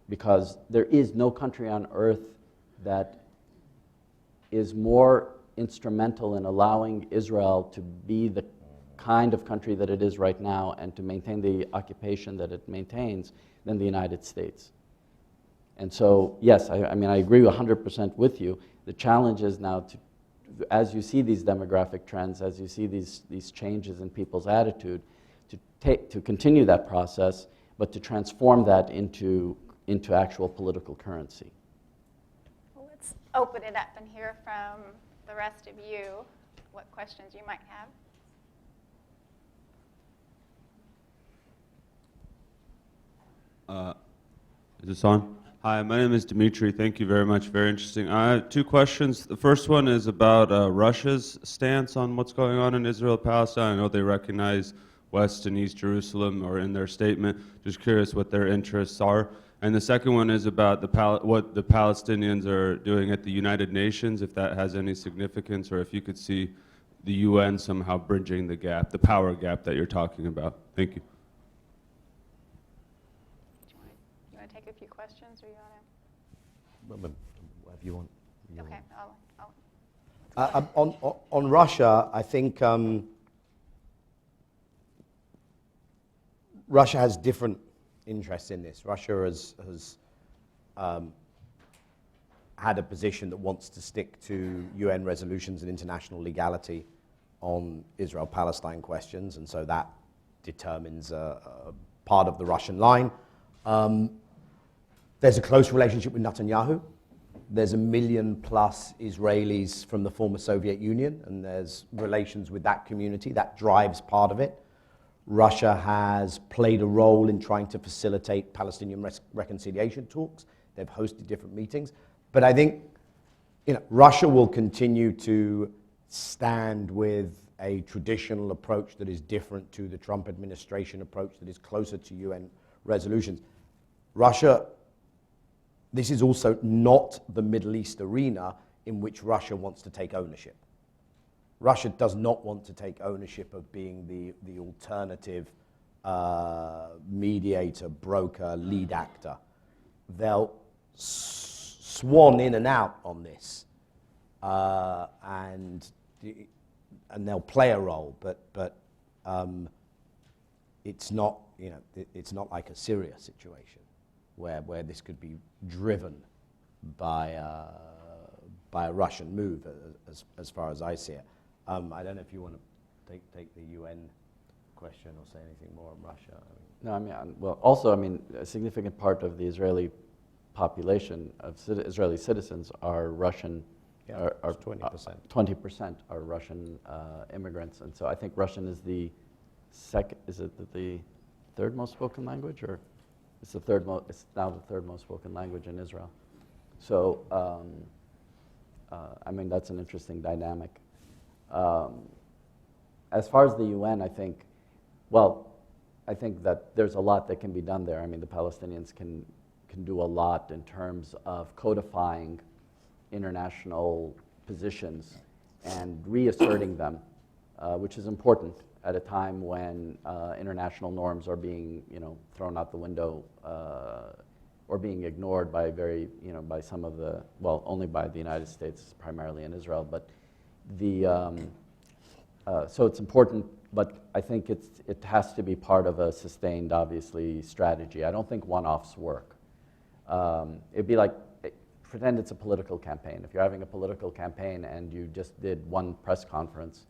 Because there is no country on earth that is more instrumental in allowing Israel to be the kind of country that it is right now and to maintain the occupation that it maintains than the United States. And so, yes, I mean, I agree 100% with you. The challenge is now, as you see these demographic trends, as you see these changes in people's attitude, to continue that process, but to transform that into actual political currency. Well, let's open it up and hear from the rest of you what questions you might have. Is this on? Hi, my name is Dimitri. Thank you very much. Very interesting. I have two questions. The first one is about Russia's stance on what's going on in Israel, Palestine. I know they recognize West and East Jerusalem, or in their statement. Just curious what their interests are. And the second one is about what the Palestinians are doing at the United Nations, if that has any significance, or if you could see the UN somehow bridging the gap, the power gap that you're talking about. Thank you. You want to take a few questions, or you want Whatever you want. to? Okay, On Russia, I think Russia has different interests in this. Russia has had a position that wants to stick to UN resolutions and international legality on Israel-Palestine questions, and so that determines a part of the Russian line. There's a close relationship with Netanyahu. There's 1 million plus Israelis from the former Soviet Union, and there's relations with that community. That drives part of it. Russia has played a role in trying to facilitate Palestinian reconciliation talks. They've hosted different meetings. But I think Russia will continue to stand with a traditional approach that is different to the Trump administration approach that is closer to UN resolutions. Russia, this is also not the Middle East arena in which Russia wants to take ownership. Russia does not want to take ownership of being the alternative mediator, broker, lead actor. They'll swan in and out on this, and they'll play a role, but it's not it's not like a Syria situation where this could be driven by a Russian move, as far as I see it. I don't know if you want to take the UN question or say anything more on Russia. No, I mean, well, also, I mean, a significant part of the Israeli population of Israeli citizens are Russian. Yeah, are 20%. 20% are Russian immigrants, and so I think Russian is the second. Is it the third most spoken language, or it's the third most? It's now the third most spoken language in Israel. So, I mean, that's an interesting dynamic. As far as the UN, I think that there's a lot that can be done there. I mean, the Palestinians can do a lot in terms of codifying international positions and reasserting them, which is important at a time when international norms are being, thrown out the window or being ignored by by some of the, well, only by the United States, primarily in Israel. But so it's important, but I think it has to be part of a sustained, obviously, strategy. I don't think one-offs work. It'd be like, pretend it's a political campaign. If you're having a political campaign and you just did one press conference,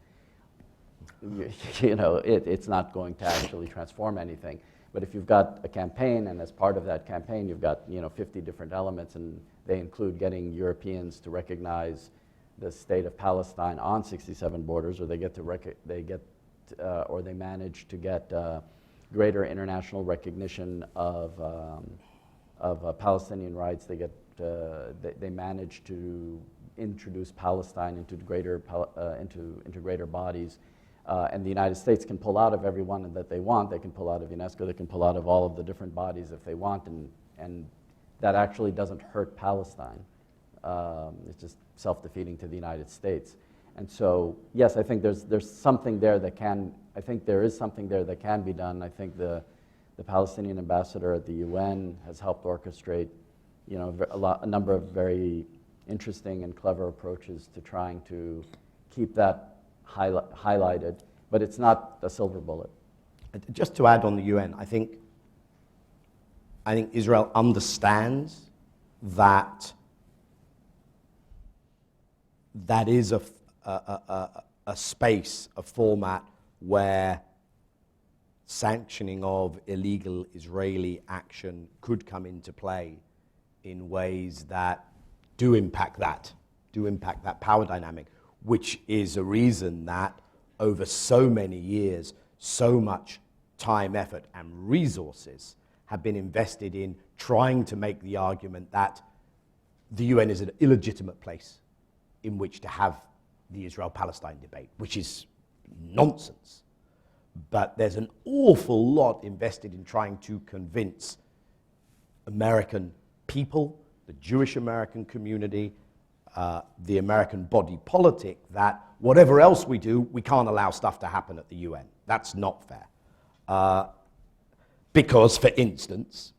it's not going to actually transform anything. But if you've got a campaign, and as part of that campaign, you've got 50 different elements, and they include getting Europeans to recognize the state of Palestine on 67 borders, or they manage to get greater international recognition of Palestinian rights. They manage to introduce Palestine into greater bodies. And the United States can pull out of every one that they want. They can pull out of UNESCO. They can pull out of all of the different bodies if they want, and that actually doesn't hurt Palestine. It's just self-defeating to the United States. And so, yes, I think there's something there that can. I think there is something there that can be done. I think the Palestinian ambassador at the UN has helped orchestrate, a number of very interesting and clever approaches to trying to keep that highlighted, but it's not a silver bullet. Just to add on the UN, I think Israel understands that is a space, a format where sanctioning of illegal Israeli action could come into play in ways that do impact that power dynamic, which is a reason that over so many years, so much time, effort, and resources have been invested in trying to make the argument that the UN is an illegitimate place in which to have the Israel-Palestine debate, which is nonsense. But there's an awful lot invested in trying to convince American people, the Jewish American community, the American body politic, that whatever else we do, we can't allow stuff to happen at the UN. That's not fair. Because, for instance,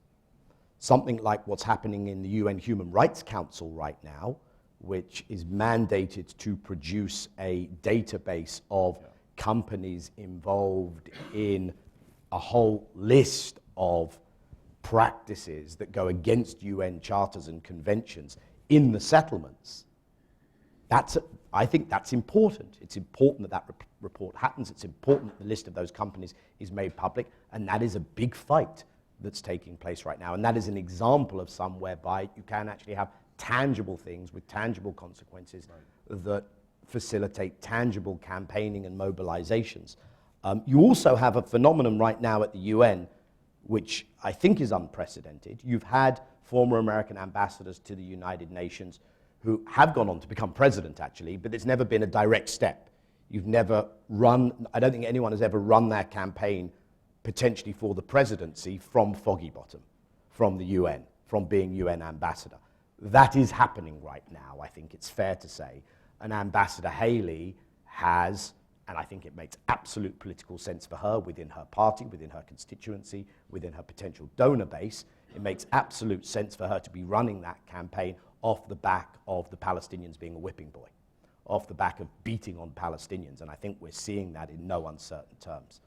something like what's happening in the UN Human Rights Council right now, which is mandated to produce a database of companies involved in a whole list of practices that go against UN charters and conventions in the settlements. I think that's important. It's important that report happens. It's important that the list of those companies is made public, and that is a big fight that's taking place right now. And that is an example of some whereby you can actually have tangible things with tangible consequences that facilitate tangible campaigning and mobilizations. You also have a phenomenon right now at the UN, which I think is unprecedented. You've had former American ambassadors to the United Nations who have gone on to become president, actually, but it's never been a direct step. You've never run, I don't think anyone has ever run their campaign potentially for the presidency from Foggy Bottom, from the UN, from being UN ambassador. That is happening right now, I think it's fair to say. And Ambassador Haley has, and I think it makes absolute political sense for her within her party, within her constituency, within her potential donor base, it makes absolute sense for her to be running that campaign off the back of the Palestinians being a whipping boy, off the back of beating on Palestinians, and I think we're seeing that in no uncertain terms.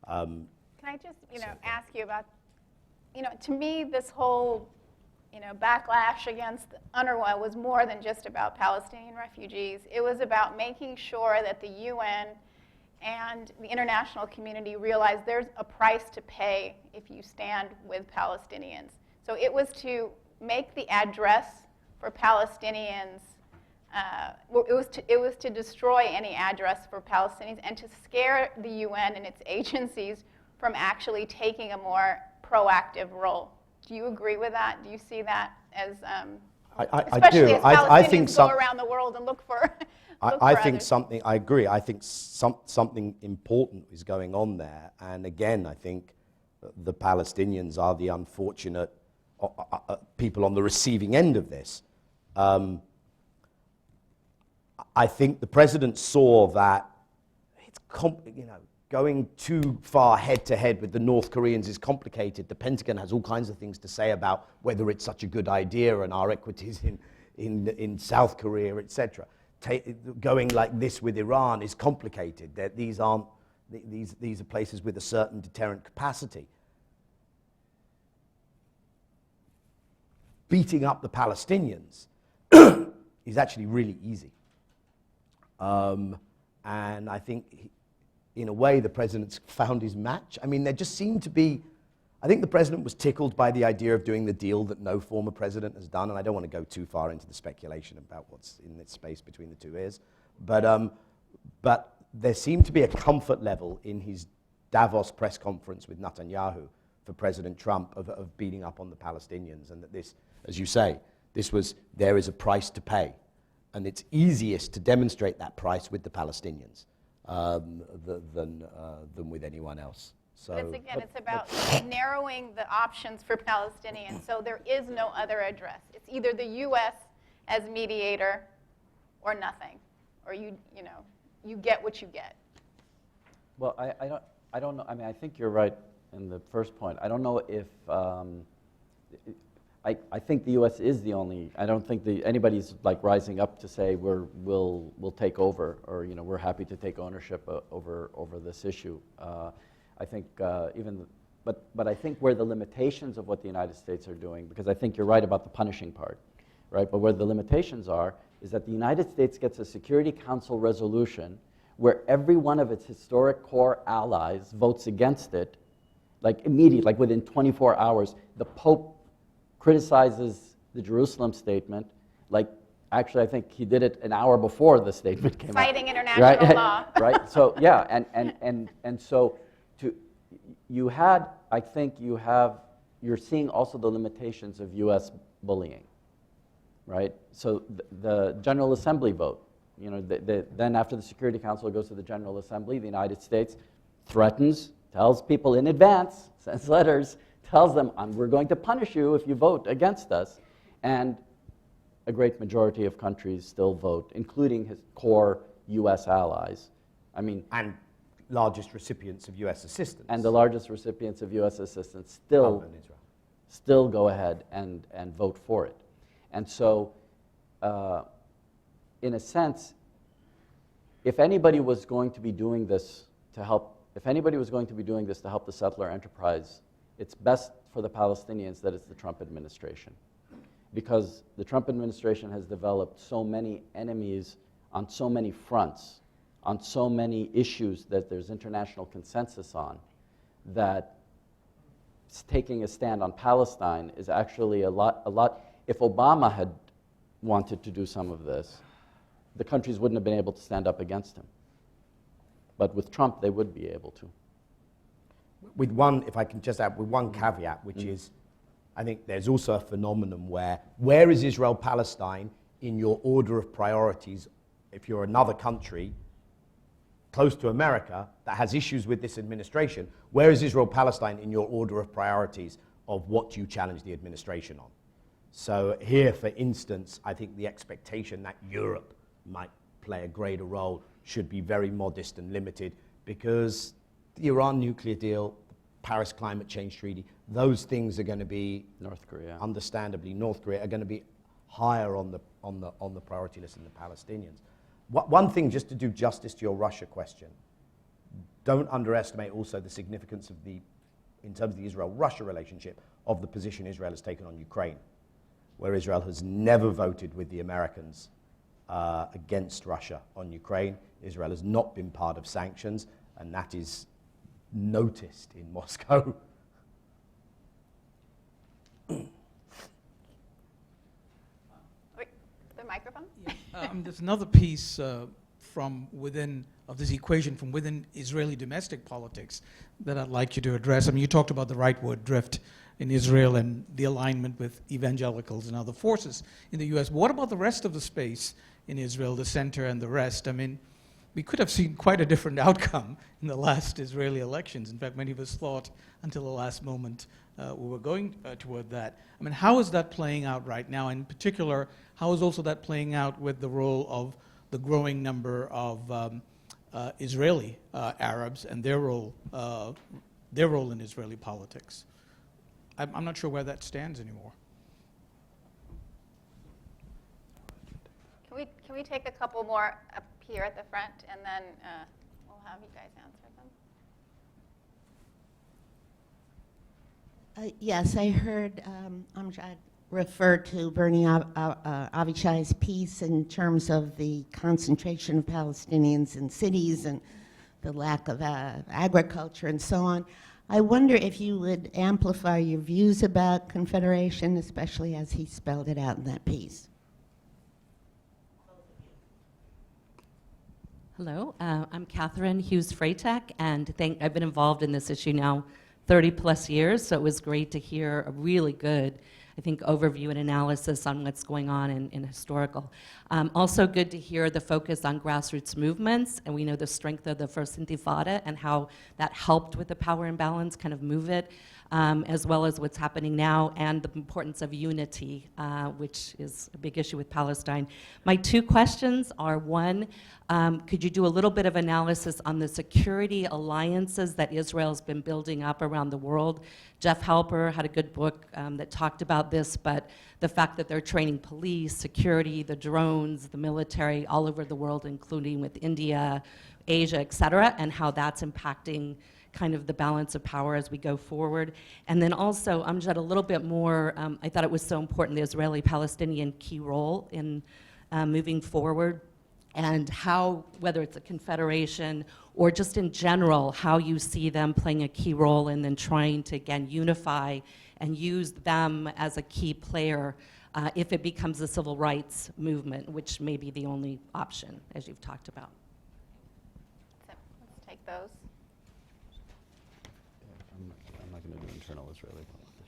Can I just, ask you about, to me, this whole, backlash against UNRWA was more than just about Palestinian refugees. It was about making sure that the UN and the international community realize there's a price to pay if you stand with Palestinians. So it was to make the address for Palestinians, it was to destroy any address for Palestinians and to scare the UN and its agencies from actually taking a more proactive role. Do you agree with that? Do you see that as, especially as Palestinians go around the world and look for I think something, I agree, I think something important is going on there. And again, I think the Palestinians are the unfortunate people on the receiving end of this. I think the president saw that it's going too far head-to-head with the North Koreans is complicated. The Pentagon has all kinds of things to say about whether it's such a good idea and our equities in South Korea, etc. Going like this with Iran is complicated. These are places with a certain deterrent capacity. Beating up the Palestinians is actually really easy. And I think, in a way, the president's found his match. I mean, there just seemed to be, I think the president was tickled by the idea of doing the deal that no former president has done, and I don't want to go too far into the speculation about what's in this space between the two ears, but there seemed to be a comfort level in his Davos press conference with Netanyahu for President Trump of beating up on the Palestinians, and that this, as you say, there is a price to pay. And it's easiest to demonstrate that price with the Palestinians than with anyone else. So, it's about narrowing the options for Palestinians. So there is no other address. It's either the U.S. as mediator or nothing, or you get what you get. Well, I don't know. I mean, I think you're right in the first point. I don't know if I think the U.S. is the only. I don't think anybody's like rising up to say we'll take over, or we're happy to take ownership over this issue. I think but I think where the limitations of what the United States are doing, because I think you're right about the punishing part, right? But where the limitations are is that the United States gets a Security Council resolution where every one of its historic core allies votes against it, like immediately, like within 24 hours. The Pope criticizes the Jerusalem statement, like actually I think he did it an hour before the statement came out. Citing international law. Right, so yeah, and so I think you're seeing also the limitations of US bullying, right? So the General Assembly vote, then after the Security Council goes to the General Assembly, the United States threatens, tells people in advance, sends letters, tells them, we're going to punish you if you vote against us. And a great majority of countries still vote, including his core U.S. allies. I mean, and largest recipients of U.S. assistance. And the largest recipients of U.S. assistance still go ahead and vote for it. And so, in a sense, if anybody was going to be doing this to help the settler enterprise, it's best for the Palestinians that it's the Trump administration, because the Trump administration has developed so many enemies on so many fronts, on so many issues that there's international consensus on, that taking a stand on Palestine is actually a lot. If Obama had wanted to do some of this, the countries wouldn't have been able to stand up against him. But with Trump, they would be able to. With one, if I can just add, with one caveat, which is, I think there's also a phenomenon where is Israel-Palestine in your order of priorities if you're another country close to America that has issues with this administration? Where is Israel-Palestine in your order of priorities of what you challenge the administration on? So here, for instance, I think the expectation that Europe might play a greater role should be very modest and limited, because the Iran nuclear deal, the Paris Climate Change Treaty, those things are going to be, North Korea, understandably, North Korea are going to be higher on the priority list than the Palestinians. One thing, just to do justice to your Russia question, don't underestimate also the significance of in terms of the Israel-Russia relationship, of the position Israel has taken on Ukraine, where Israel has never voted with the Americans against Russia on Ukraine. Israel has not been part of sanctions, and that is noticed in Moscow. Wait, the microphone? Yeah. There's another piece from within of this equation from within Israeli domestic politics that I'd like you to address. I mean, you talked about the rightward drift in Israel and the alignment with evangelicals and other forces in the U.S. What about the rest of the space in Israel, the center and the rest? I mean, we could have seen quite a different outcome in the last Israeli elections. In fact, many of us thought until the last moment we were going toward that. I mean, how is that playing out right now? In particular, how is also that playing out with the role of the growing number of Israeli Arabs and their role in Israeli politics. I'm not sure where that stands anymore. Can we take a couple more up here at the front, and then we'll have you guys answer them? Yes, I heard Amjad refer to Bernie Avichai's piece in terms of the concentration of Palestinians in cities and the lack of agriculture and so on. I wonder if you would amplify your views about Confederation, especially as he spelled it out in that piece. Hello, I'm Catherine Hughes-Freytek, and I've been involved in this issue now 30 plus years, so it was great to hear a really good, I think, overview and analysis on what's going on in historical. Also good to hear the focus on grassroots movements, and we know the strength of the First Intifada and how that helped with the power imbalance, kind of move it, as well as what's happening now, and the importance of unity, which is a big issue with Palestine. My two questions are, one, could you do a little bit of analysis on the security alliances that Israel's been building up around the world? Jeff Halper had a good book that talked about this, but the fact that they're training police, security, the drones, the military all over the world, including with India, Asia, et cetera, and how that's impacting kind of the balance of power as we go forward. And then also, Amjad, a little bit more, I thought it was so important, the Israeli-Palestinian key role in moving forward, and how, whether it's a confederation or just in general, how you see them playing a key role and then trying to, again, unify and use them as a key player if it becomes a civil rights movement, which may be the only option, as you've talked about. So let's take those. I'm not going to do internal Israeli politics.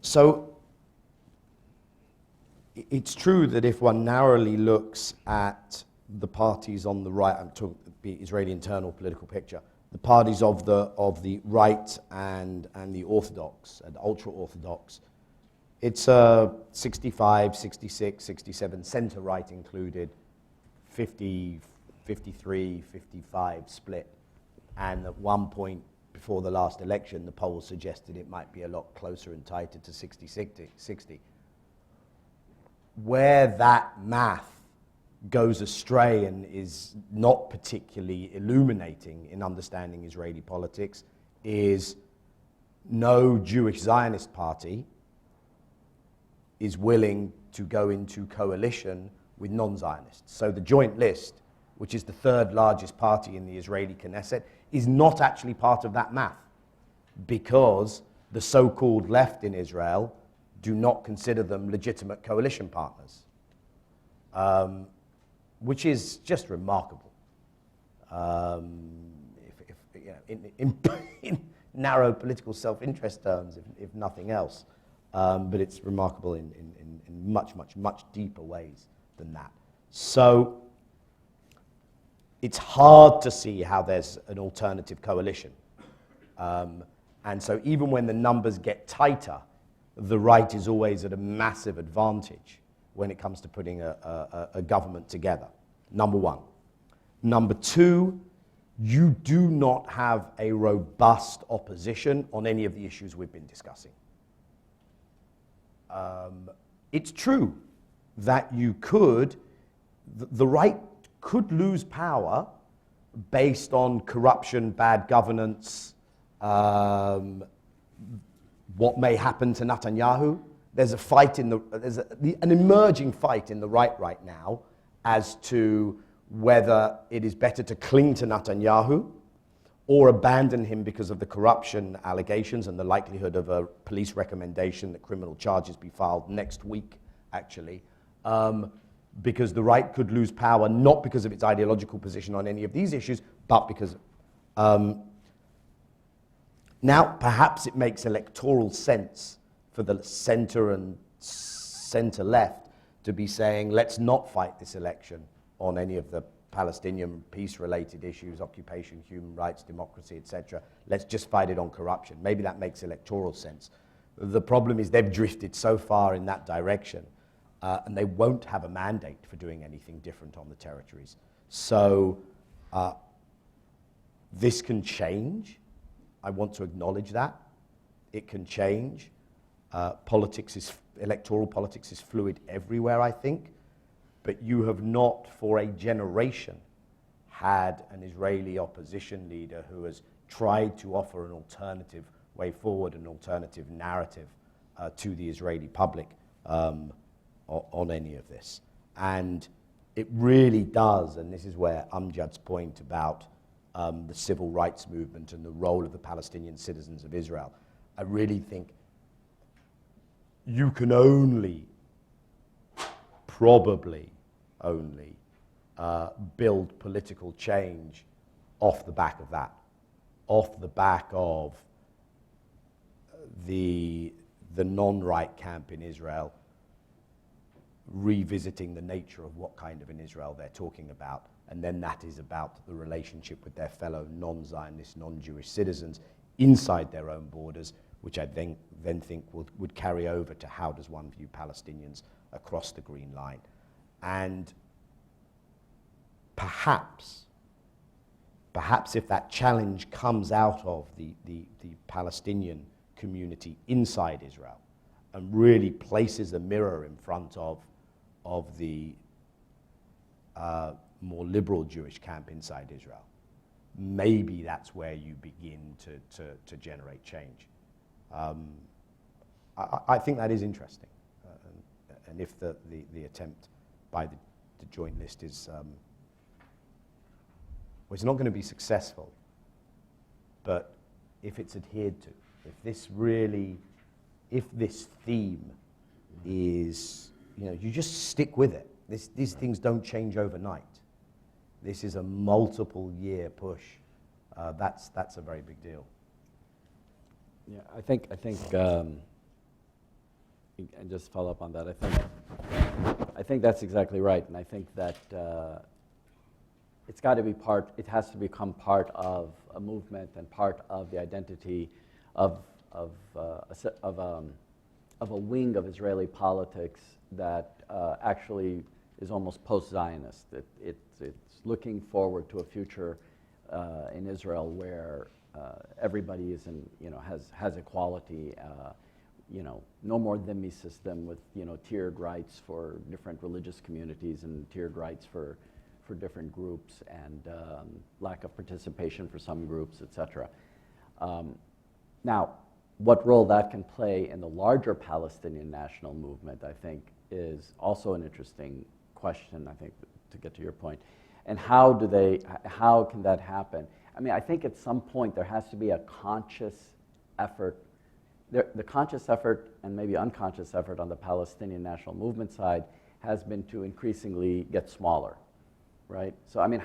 So it's true that if one narrowly looks at the parties on the right, I'm talking the Israeli internal political picture, the parties of the right and the Orthodox and ultra-Orthodox, it's a 65, 66, 67, center-right included, 50, 53, 55 split. And at one point before the last election, the polls suggested it might be a lot closer and tighter to 60. Where that math goes astray and is not particularly illuminating in understanding Israeli politics is no Jewish Zionist party is willing to go into coalition with non-Zionists. So the Joint List, which is the third largest party in the Israeli Knesset, is not actually part of that math because the so-called left in Israel do not consider them legitimate coalition partners, which is just remarkable. In narrow political self-interest terms, if nothing else, but it's remarkable in much, much, much deeper ways than that. So it's hard to see how there's an alternative coalition. And so even when the numbers get tighter, the right is always at a massive advantage when it comes to putting a government together, number one. Number two, you do not have a robust opposition on any of the issues we've been discussing. It's true that you could, the right could lose power based on corruption, bad governance, what may happen to Netanyahu. There's a fight an emerging fight in the right now as to whether it is better to cling to Netanyahu or abandon him because of the corruption allegations and the likelihood of a police recommendation that criminal charges be filed next week, actually, because the right could lose power, not because of its ideological position on any of these issues, but because now perhaps it makes electoral sense for the center and center-left to be saying, let's not fight this election on any of the Palestinian peace-related issues, occupation, human rights, democracy, etc. Let's just fight it on corruption. Maybe that makes electoral sense. The problem is they've drifted so far in that direction, and they won't have a mandate for doing anything different on the territories. So this can change. I want to acknowledge that. It can change. Electoral politics is fluid everywhere, I think. But you have not, for a generation, had an Israeli opposition leader who has tried to offer an alternative way forward, an alternative narrative to the Israeli public on any of this. And it really does, and this is where Amjad's point about the civil rights movement and the role of the Palestinian citizens of Israel, I really think you can probably only build political change off the back of that, off the back of the non-right camp in Israel revisiting the nature of what kind of an Israel they're talking about. And then that is about the relationship with their fellow non-Zionist, non-Jewish citizens inside their own borders, which I then think would carry over to how does one view Palestinians across the Green Line. And perhaps if that challenge comes out of the Palestinian community inside Israel and really places a mirror in front of the more liberal Jewish camp inside Israel, maybe that's where you begin to generate change. I think that is interesting. And if the attempt by the joint list is, well, it's not going to be successful, but if it's adhered to, if this theme is, you just stick with it. These things don't change overnight. This is a multiple year push. That's a very big deal. Yeah, I think, and just follow up on that. I think that's exactly right, and I think that it's got to be it has to become part of a movement and part of the identity of a wing of Israeli politics that actually is almost post-Zionist. It's looking forward to a future in Israel where everybody is has equality. No more Demise system with tiered rights for different religious communities and tiered rights for different groups, and lack of participation for some groups, etc. Now, what role that can play in the larger Palestinian national movement, I think, is also an interesting question, I think, to get to your point. And how can that happen? I mean, I think at some point there has to be a conscious effort, the conscious effort and maybe unconscious effort on the Palestinian national movement side has been to increasingly get smaller, right? So, I mean,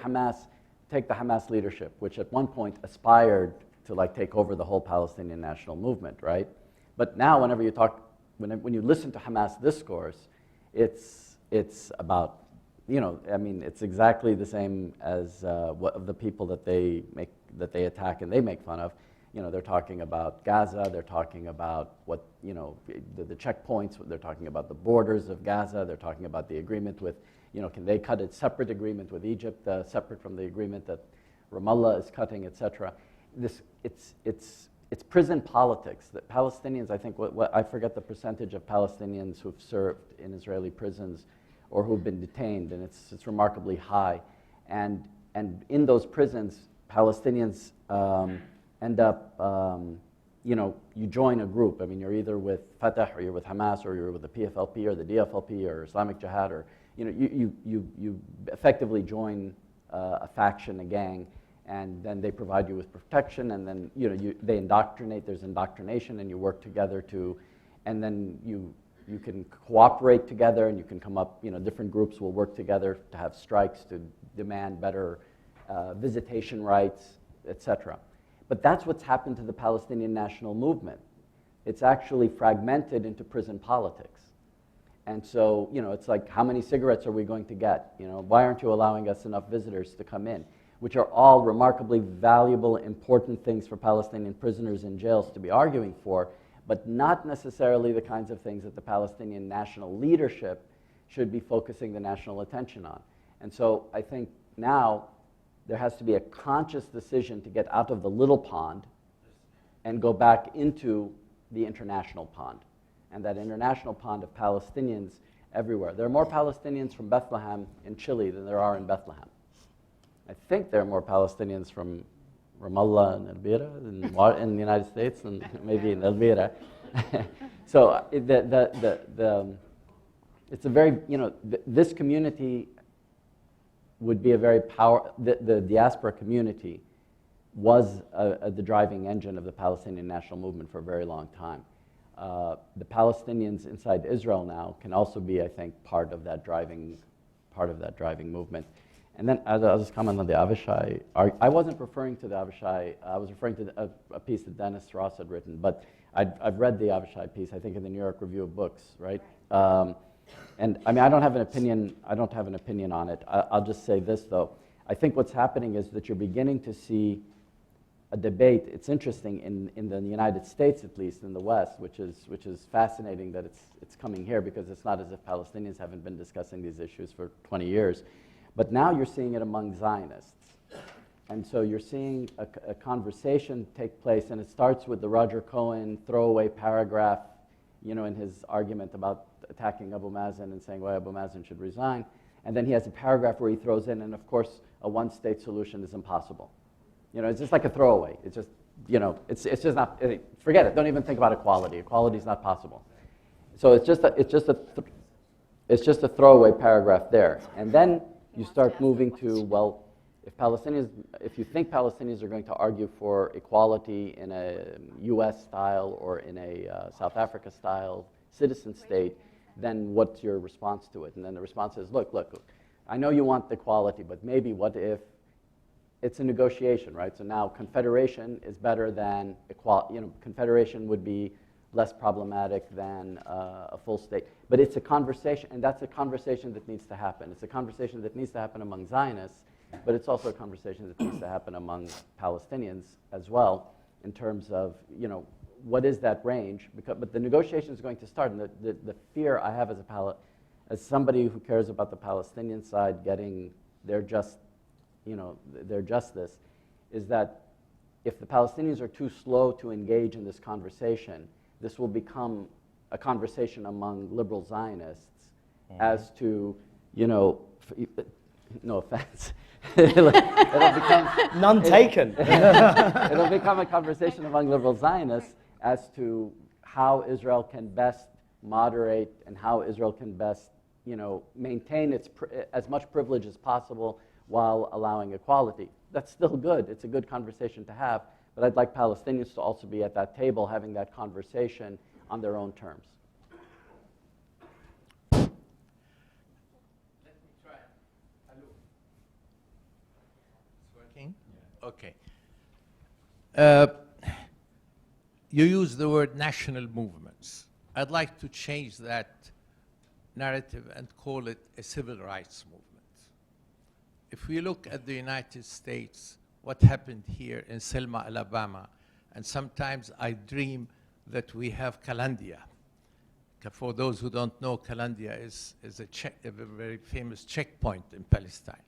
take the Hamas leadership, which at one point aspired to take over the whole Palestinian national movement, right? But now whenever you when you listen to Hamas discourse, it's about, it's exactly the same as what of the people that they attack and they make fun of. They're talking about Gaza, they're talking about what, the checkpoints, they're talking about the borders of Gaza, they're talking about the agreement with, can they cut a separate agreement with Egypt, separate from the agreement that Ramallah is cutting, etc. It's prison politics. That Palestinians, I think, I forget the percentage of Palestinians who've served in Israeli prisons or who've been detained, and it's remarkably high. And in those prisons, Palestinians end up, you join a group. I mean, you're either with Fatah or you're with Hamas or you're with the PFLP or the DFLP or Islamic Jihad, or you effectively join a faction, a gang, and then they provide you with protection, and then they indoctrinate. There's indoctrination, and you work together and then you can cooperate together, and you can come up. Different groups will work together to have strikes to demand better visitation rights, etc. But that's what's happened to the Palestinian national movement. It's actually fragmented into prison politics. And so, it's like, how many cigarettes are we going to get? Why aren't you allowing us enough visitors to come in? Which are all remarkably valuable, important things for Palestinian prisoners in jails to be arguing for. but not necessarily the kinds of things that the Palestinian national leadership should be focusing the national attention on. And so I think now there has to be a conscious decision to get out of the little pond and go back into the international pond. And that international pond of Palestinians everywhere. There are more Palestinians from Bethlehem in Chile than there are in Bethlehem. I think there are more Palestinians from Ramallah and Elvira in the United States than maybe in Elvira. So it's a very, this community would be a very the diaspora community was the driving engine of the Palestinian national movement for a very long time. The Palestinians inside Israel now can also be, I think, part of that driving movement. And then I'll just comment on the Avishai. I wasn't referring to the Avishai. I was referring to a piece that Dennis Ross had written. But I've read the Avishai piece, I think, in the New York Review of Books, right? And I mean, I don't have an opinion on it. I'll just say this, though. I think what's happening is that you're beginning to see a debate. It's interesting in the United States, at least in the West, which is fascinating that it's coming here, because it's not as if Palestinians haven't been discussing these issues for 20 years. But now you're seeing it among Zionists. And so you're seeing a conversation take place, and it starts with the Roger Cohen throwaway paragraph, in his argument about attacking Abu Mazen and saying why Abu Mazen should resign. And then he has a paragraph where he throws in, and of course, a one-state solution is impossible. It's just like a throwaway. It's just, it's just not, forget it. Don't even think about equality. Equality is not possible. So it's just a throwaway paragraph there. And then you start moving to, well, if you think Palestinians are going to argue for equality in a US style or in a South Africa style citizen state, then what's your response to it? And then the response is, look, I know you want equality, but maybe what if it's a negotiation, right? So now confederation is better than equality. Confederation would be less problematic than a full state. But it's a conversation, and that's a conversation that needs to happen. It's a conversation that needs to happen among Zionists, but it's also a conversation that needs to happen among Palestinians as well, in terms of, what is that range? But the negotiation is going to start, and the fear I have as somebody who cares about the Palestinian side getting their justice, is that if the Palestinians are too slow to engage in this conversation, this will become a conversation among liberal Zionists as to, no offense. it'll become, None taken. It'll become a conversation among liberal Zionists as to how Israel can best moderate and how Israel can best, maintain as much privilege as possible while allowing equality. That's still good. It's a good conversation to have. But I'd like Palestinians to also be at that table having that conversation on their own terms. Let me try. Hello. It's working? Yeah. Okay. You use the word national movements. I'd like to change that narrative and call it a civil rights movement. If we look at the United States, what happened here in Selma, Alabama, and sometimes I dream that we have Calandia. For those who don't know, Calandia is a very famous checkpoint in Palestine.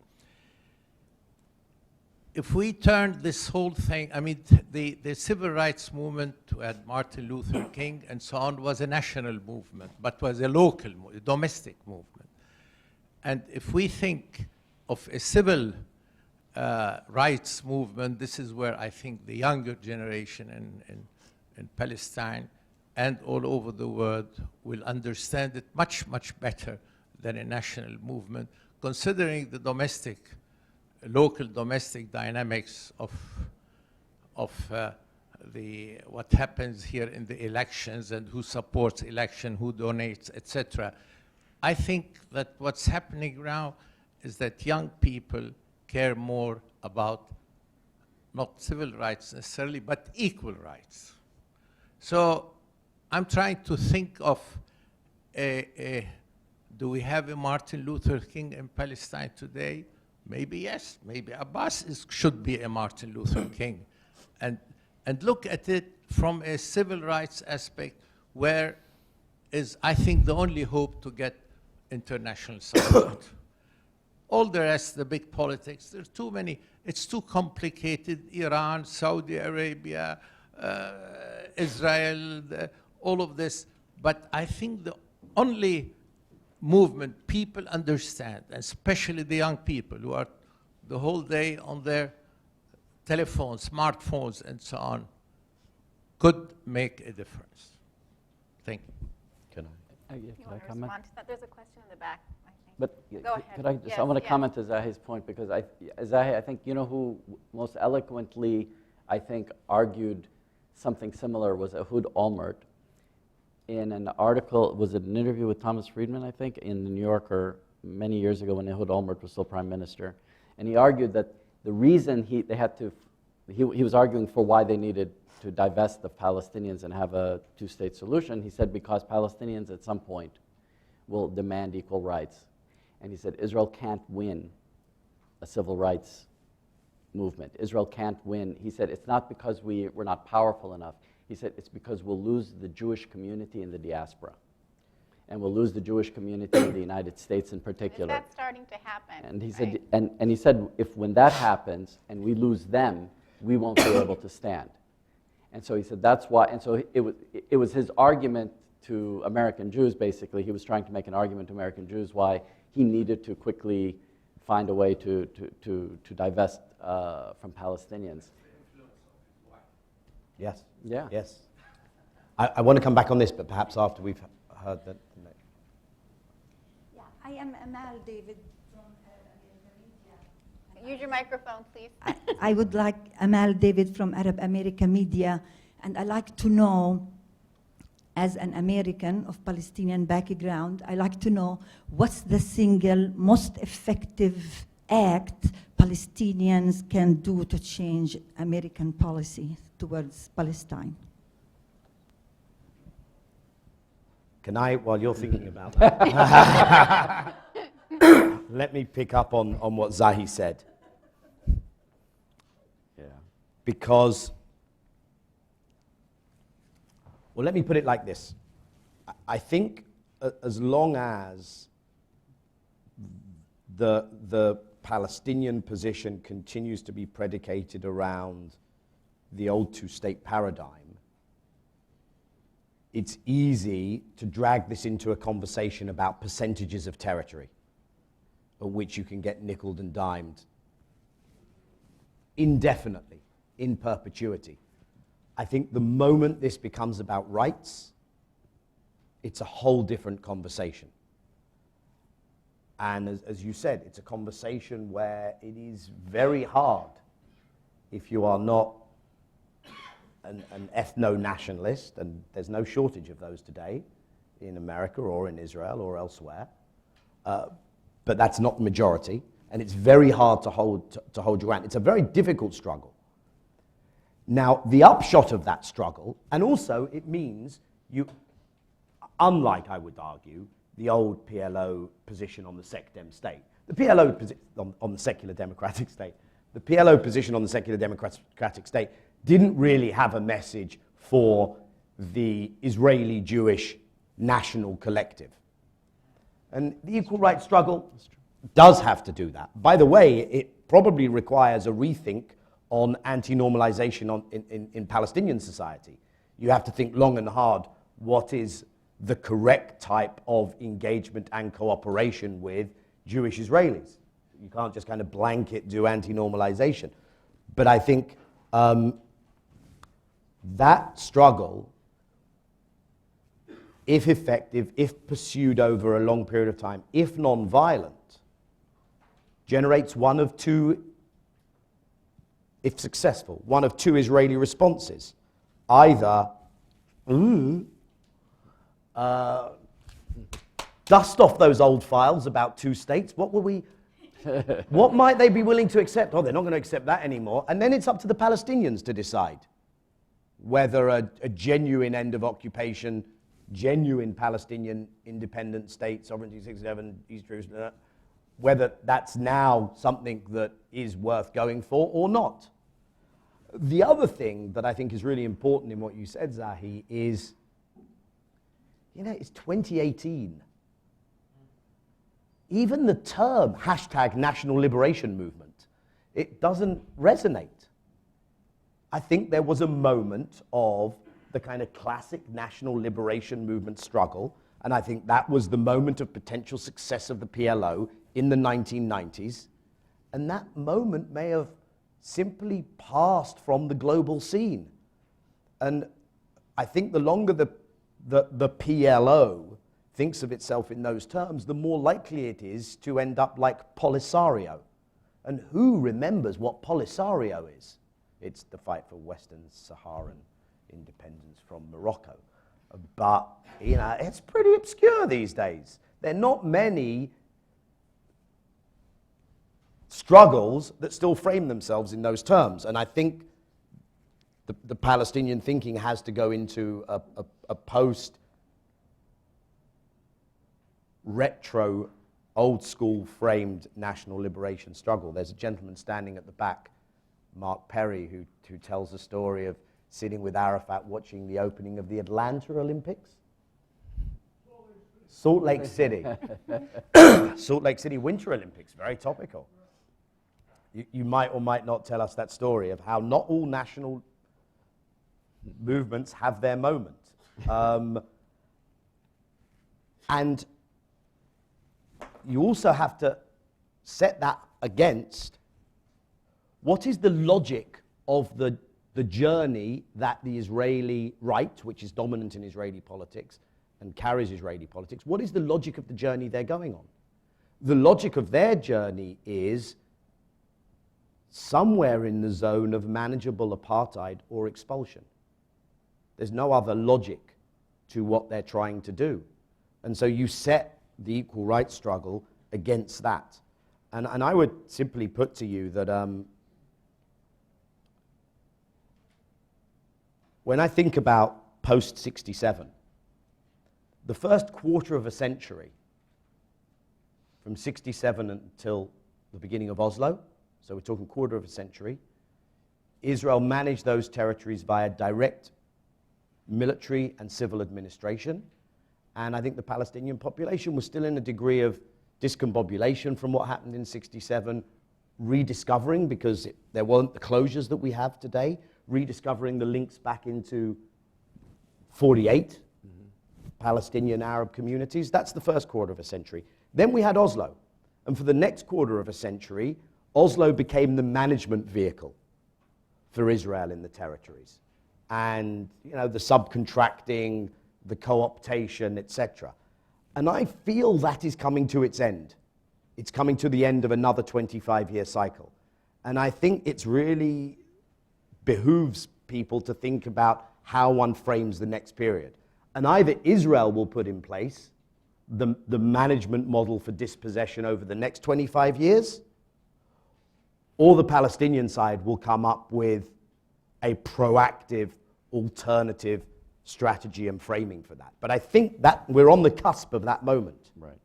If we turn this whole thing, I mean, the civil rights movement had Martin Luther King and so on was a national movement, but was a local, a domestic movement. And if we think of a civil rights movement, this is where I think the younger generation in Palestine and all over the world will understand it much, much better than a national movement, considering the local domestic dynamics of what happens here in the elections and who supports election, who donates, etc. I think that what's happening now is that young people care more about not civil rights necessarily, but equal rights. So I'm trying to think of do we have a Martin Luther King in Palestine today? Maybe yes, maybe Abbas should be a Martin Luther King. And look at it from a civil rights aspect, where is, I think, the only hope to get international support. All the rest, the big politics, there's too many, it's too complicated. Iran, Saudi Arabia, Israel, all of this. But I think the only movement people understand, especially the young people who are the whole day on their telephones, smartphones, and so on, could make a difference. Thank you. Can I, You can I want to comment? respond to that? There's a question in the back, I think. But Go ahead. could I just, Yes, I want to yes. comment to Zahi's point, because Zahi, I think, you know who most eloquently, I think, argued something similar was Ehud Olmert in an article, was it an interview with Thomas Friedman, I think, in the New Yorker many years ago when Ehud Olmert was still prime minister. And he argued that the reason he was arguing for why they needed to divest the Palestinians and have a two-state solution. He said because Palestinians at some point will demand equal rights. And he said Israel can't win a civil rights movement. Israel can't win. He said it's not because we're not powerful enough. He said it's because we'll lose the Jewish community in the diaspora. And we'll lose the Jewish community in the United States in particular. Is that starting to happen? And he right? said, and he said, if when that happens and we lose them, we won't be able to stand. And so he said that's why. And so it was his argument to American Jews. Basically, he was trying to make an argument to American Jews why he needed to quickly find a way to divest from Palestinians. Yes. Yeah. Yes. I want to come back on this, but perhaps after we've heard that. Yeah, I am Amal David from Use your microphone, please. I would like Amal David from Arab America Media, and I like to know, as an American of Palestinian background, I like to know what's the single most effective act Palestinians can do to change American policy towards Palestine. Can I, while you're thinking about that, let me pick up on what Zahi said. Yeah. Because, well, let me put it like this. I think as long as the Palestinian position continues to be predicated around the old two-state paradigm, it's easy to drag this into a conversation about percentages of territory, at which you can get nickeled and dimed indefinitely, in perpetuity. I think the moment this becomes about rights, it's a whole different conversation. And as you said, it's a conversation where it is very hard, if you are not an ethno-nationalist, and there's no shortage of those today in America or in Israel or elsewhere, but that's not the majority, and it's very hard to hold your ground. It's a very difficult struggle. Now, the upshot of that struggle, and also it means you, unlike, I would argue, the old PLO position on the sec-dem state, the PLO position on the secular democratic state, the PLO position on the secular democratic state didn't really have a message for the Israeli Jewish national collective. And the equal rights struggle does have to do that. By the way, it probably requires a rethink on anti-normalization in Palestinian society. You have to think long and hard what is the correct type of engagement and cooperation with Jewish Israelis. You can't just kind of blanket do anti-normalization. But I think that struggle, if effective, if pursued over a long period of time, if non-violent, generates one of two, if successful, one of two Israeli responses. Either, dust off those old files about two states. What might they be willing to accept? Oh, they're not going to accept that anymore. And then it's up to the Palestinians to decide whether a genuine end of occupation, genuine Palestinian independent state, sovereignty 67, East Jerusalem, whether that's now something that is worth going for or not. The other thing that I think is really important in what you said, Zahi, is, it's 2018. Even the term hashtag National Liberation Movement, it doesn't resonate. I think there was a moment of the kind of classic national liberation movement struggle, and I think that was the moment of potential success of the PLO in the 1990s, and that moment may have simply passed from the global scene. And I think the longer the PLO thinks of itself in those terms, the more likely it is to end up like Polisario. And who remembers what Polisario is? It's the fight for Western Saharan independence from Morocco. But, it's pretty obscure these days. There are not many struggles that still frame themselves in those terms. And I think the Palestinian thinking has to go into a post-retro, old-school framed national liberation struggle. There's a gentleman standing at the back, Mark Perry, who tells the story of sitting with Arafat watching the opening of the Atlanta Olympics. Salt Lake City. Salt Lake City Winter Olympics, very topical. You might or might not tell us that story of how not all national movements have their moment. And you also have to set that against what is the logic of the journey that the Israeli right, which is dominant in Israeli politics and carries Israeli politics, what is the logic of the journey they're going on? The logic of their journey is somewhere in the zone of manageable apartheid or expulsion. There's no other logic to what they're trying to do. And so you set the equal rights struggle against that. And I would simply put to you that when I think about post-67, the first quarter of a century, from 67 until the beginning of Oslo, so we're talking quarter of a century, Israel managed those territories via direct military and civil administration. And I think the Palestinian population was still in a degree of discombobulation from what happened in 67, rediscovering, because there weren't the closures that we have today, rediscovering the links back into 48 Palestinian Arab communities. That's the first quarter of a century. Then we had Oslo. And for the next quarter of a century, Oslo became the management vehicle for Israel in the territories. And, the subcontracting, the co-optation, etc. And I feel that is coming to its end. It's coming to the end of another 25-year cycle. And I think it's really behooves people to think about how one frames the next period. And either Israel will put in place the management model for dispossession over the next 25 years, or the Palestinian side will come up with a proactive, alternative strategy and framing for that. But I think that we're on the cusp of that moment. Right.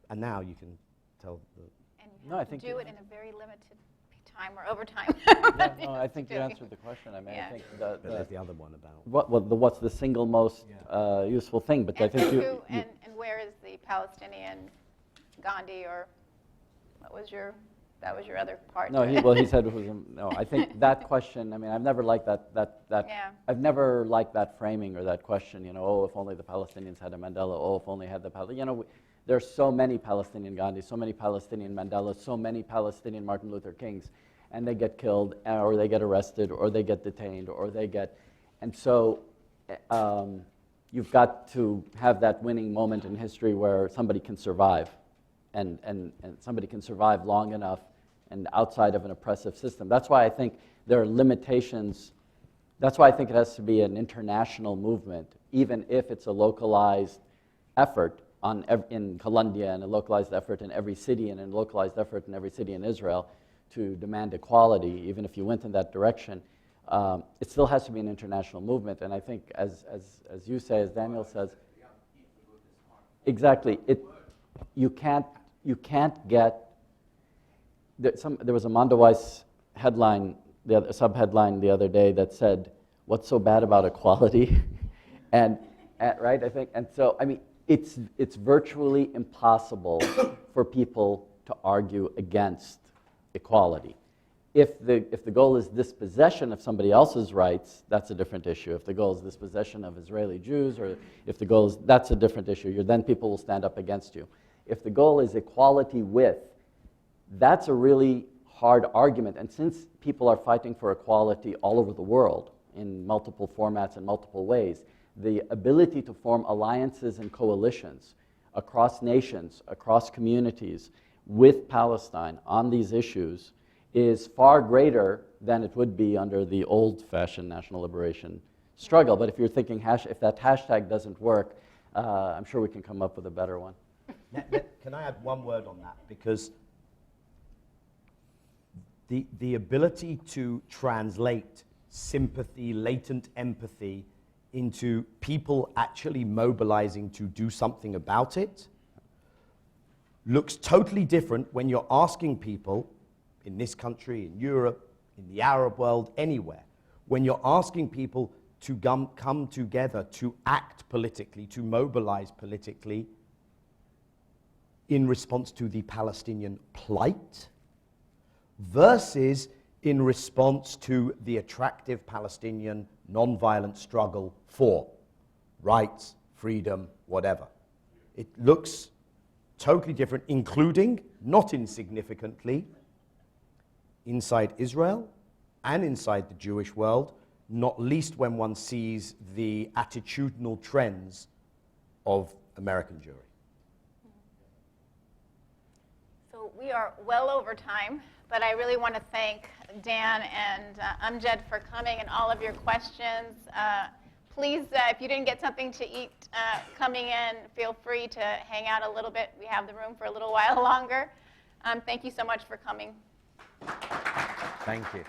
And now you can tell the... And you have to do it in a very limited time or overtime. No, I think you answered the question. I mean, Yeah. I think But there's the other one about... what's the single most useful thing? But I And, think and where is the Palestinian Gandhi, or what was your... That was your other part. No, to it. he said it was no. I think that question. I mean, I've never liked that. Yeah. I've never liked that framing or that question. Oh, if only the Palestinians had a Mandela. Oh, if only had the there's so many Palestinian Gandhis, so many Palestinian Mandelas, so many Palestinian Martin Luther Kings, and they get killed, or they get arrested, or they get detained, or they get, and so you've got to have that winning moment in history where somebody can survive. And somebody can survive long enough and outside of an oppressive system. That's why I think there are limitations. That's why I think it has to be an international movement, even if it's a localized effort in Colombia and a localized effort in every city and a localized effort in every city in Israel to demand equality, even if you went in that direction. It still has to be an international movement. And I think, as you say, as Daniel says, exactly, you can't get. There was a Mondoweiss headline a subheadline the other day that said, "What's so bad about equality?" and right, I think, and so I mean, it's virtually impossible for people to argue against equality. If the goal is dispossession of somebody else's rights, that's a different issue. If the goal is dispossession of Israeli Jews, or if the goal is, that's a different issue. Then people will stand up against you. If the goal is equality with, that's a really hard argument. And since people are fighting for equality all over the world in multiple formats and multiple ways, the ability to form alliances and coalitions across nations, across communities, with Palestine on these issues is far greater than it would be under the old-fashioned national liberation struggle. But if you're thinking, if that hashtag doesn't work, I'm sure we can come up with a better one. Can I add one word on that? Because the ability to translate sympathy, latent empathy, into people actually mobilizing to do something about it looks totally different when you're asking people in this country, in Europe, in the Arab world, anywhere, when you're asking people to come together to act politically, to mobilize politically in response to the Palestinian plight versus in response to the attractive Palestinian nonviolent struggle for rights, freedom, whatever. It looks totally different, including, not insignificantly, inside Israel and inside the Jewish world, not least when one sees the attitudinal trends of American Jewry. So we are well over time, but I really want to thank Dan and Amjad for coming and all of your questions. Please, if you didn't get something to eat coming in, feel free to hang out a little bit. We have the room for a little while longer. Thank you so much for coming. Thank you.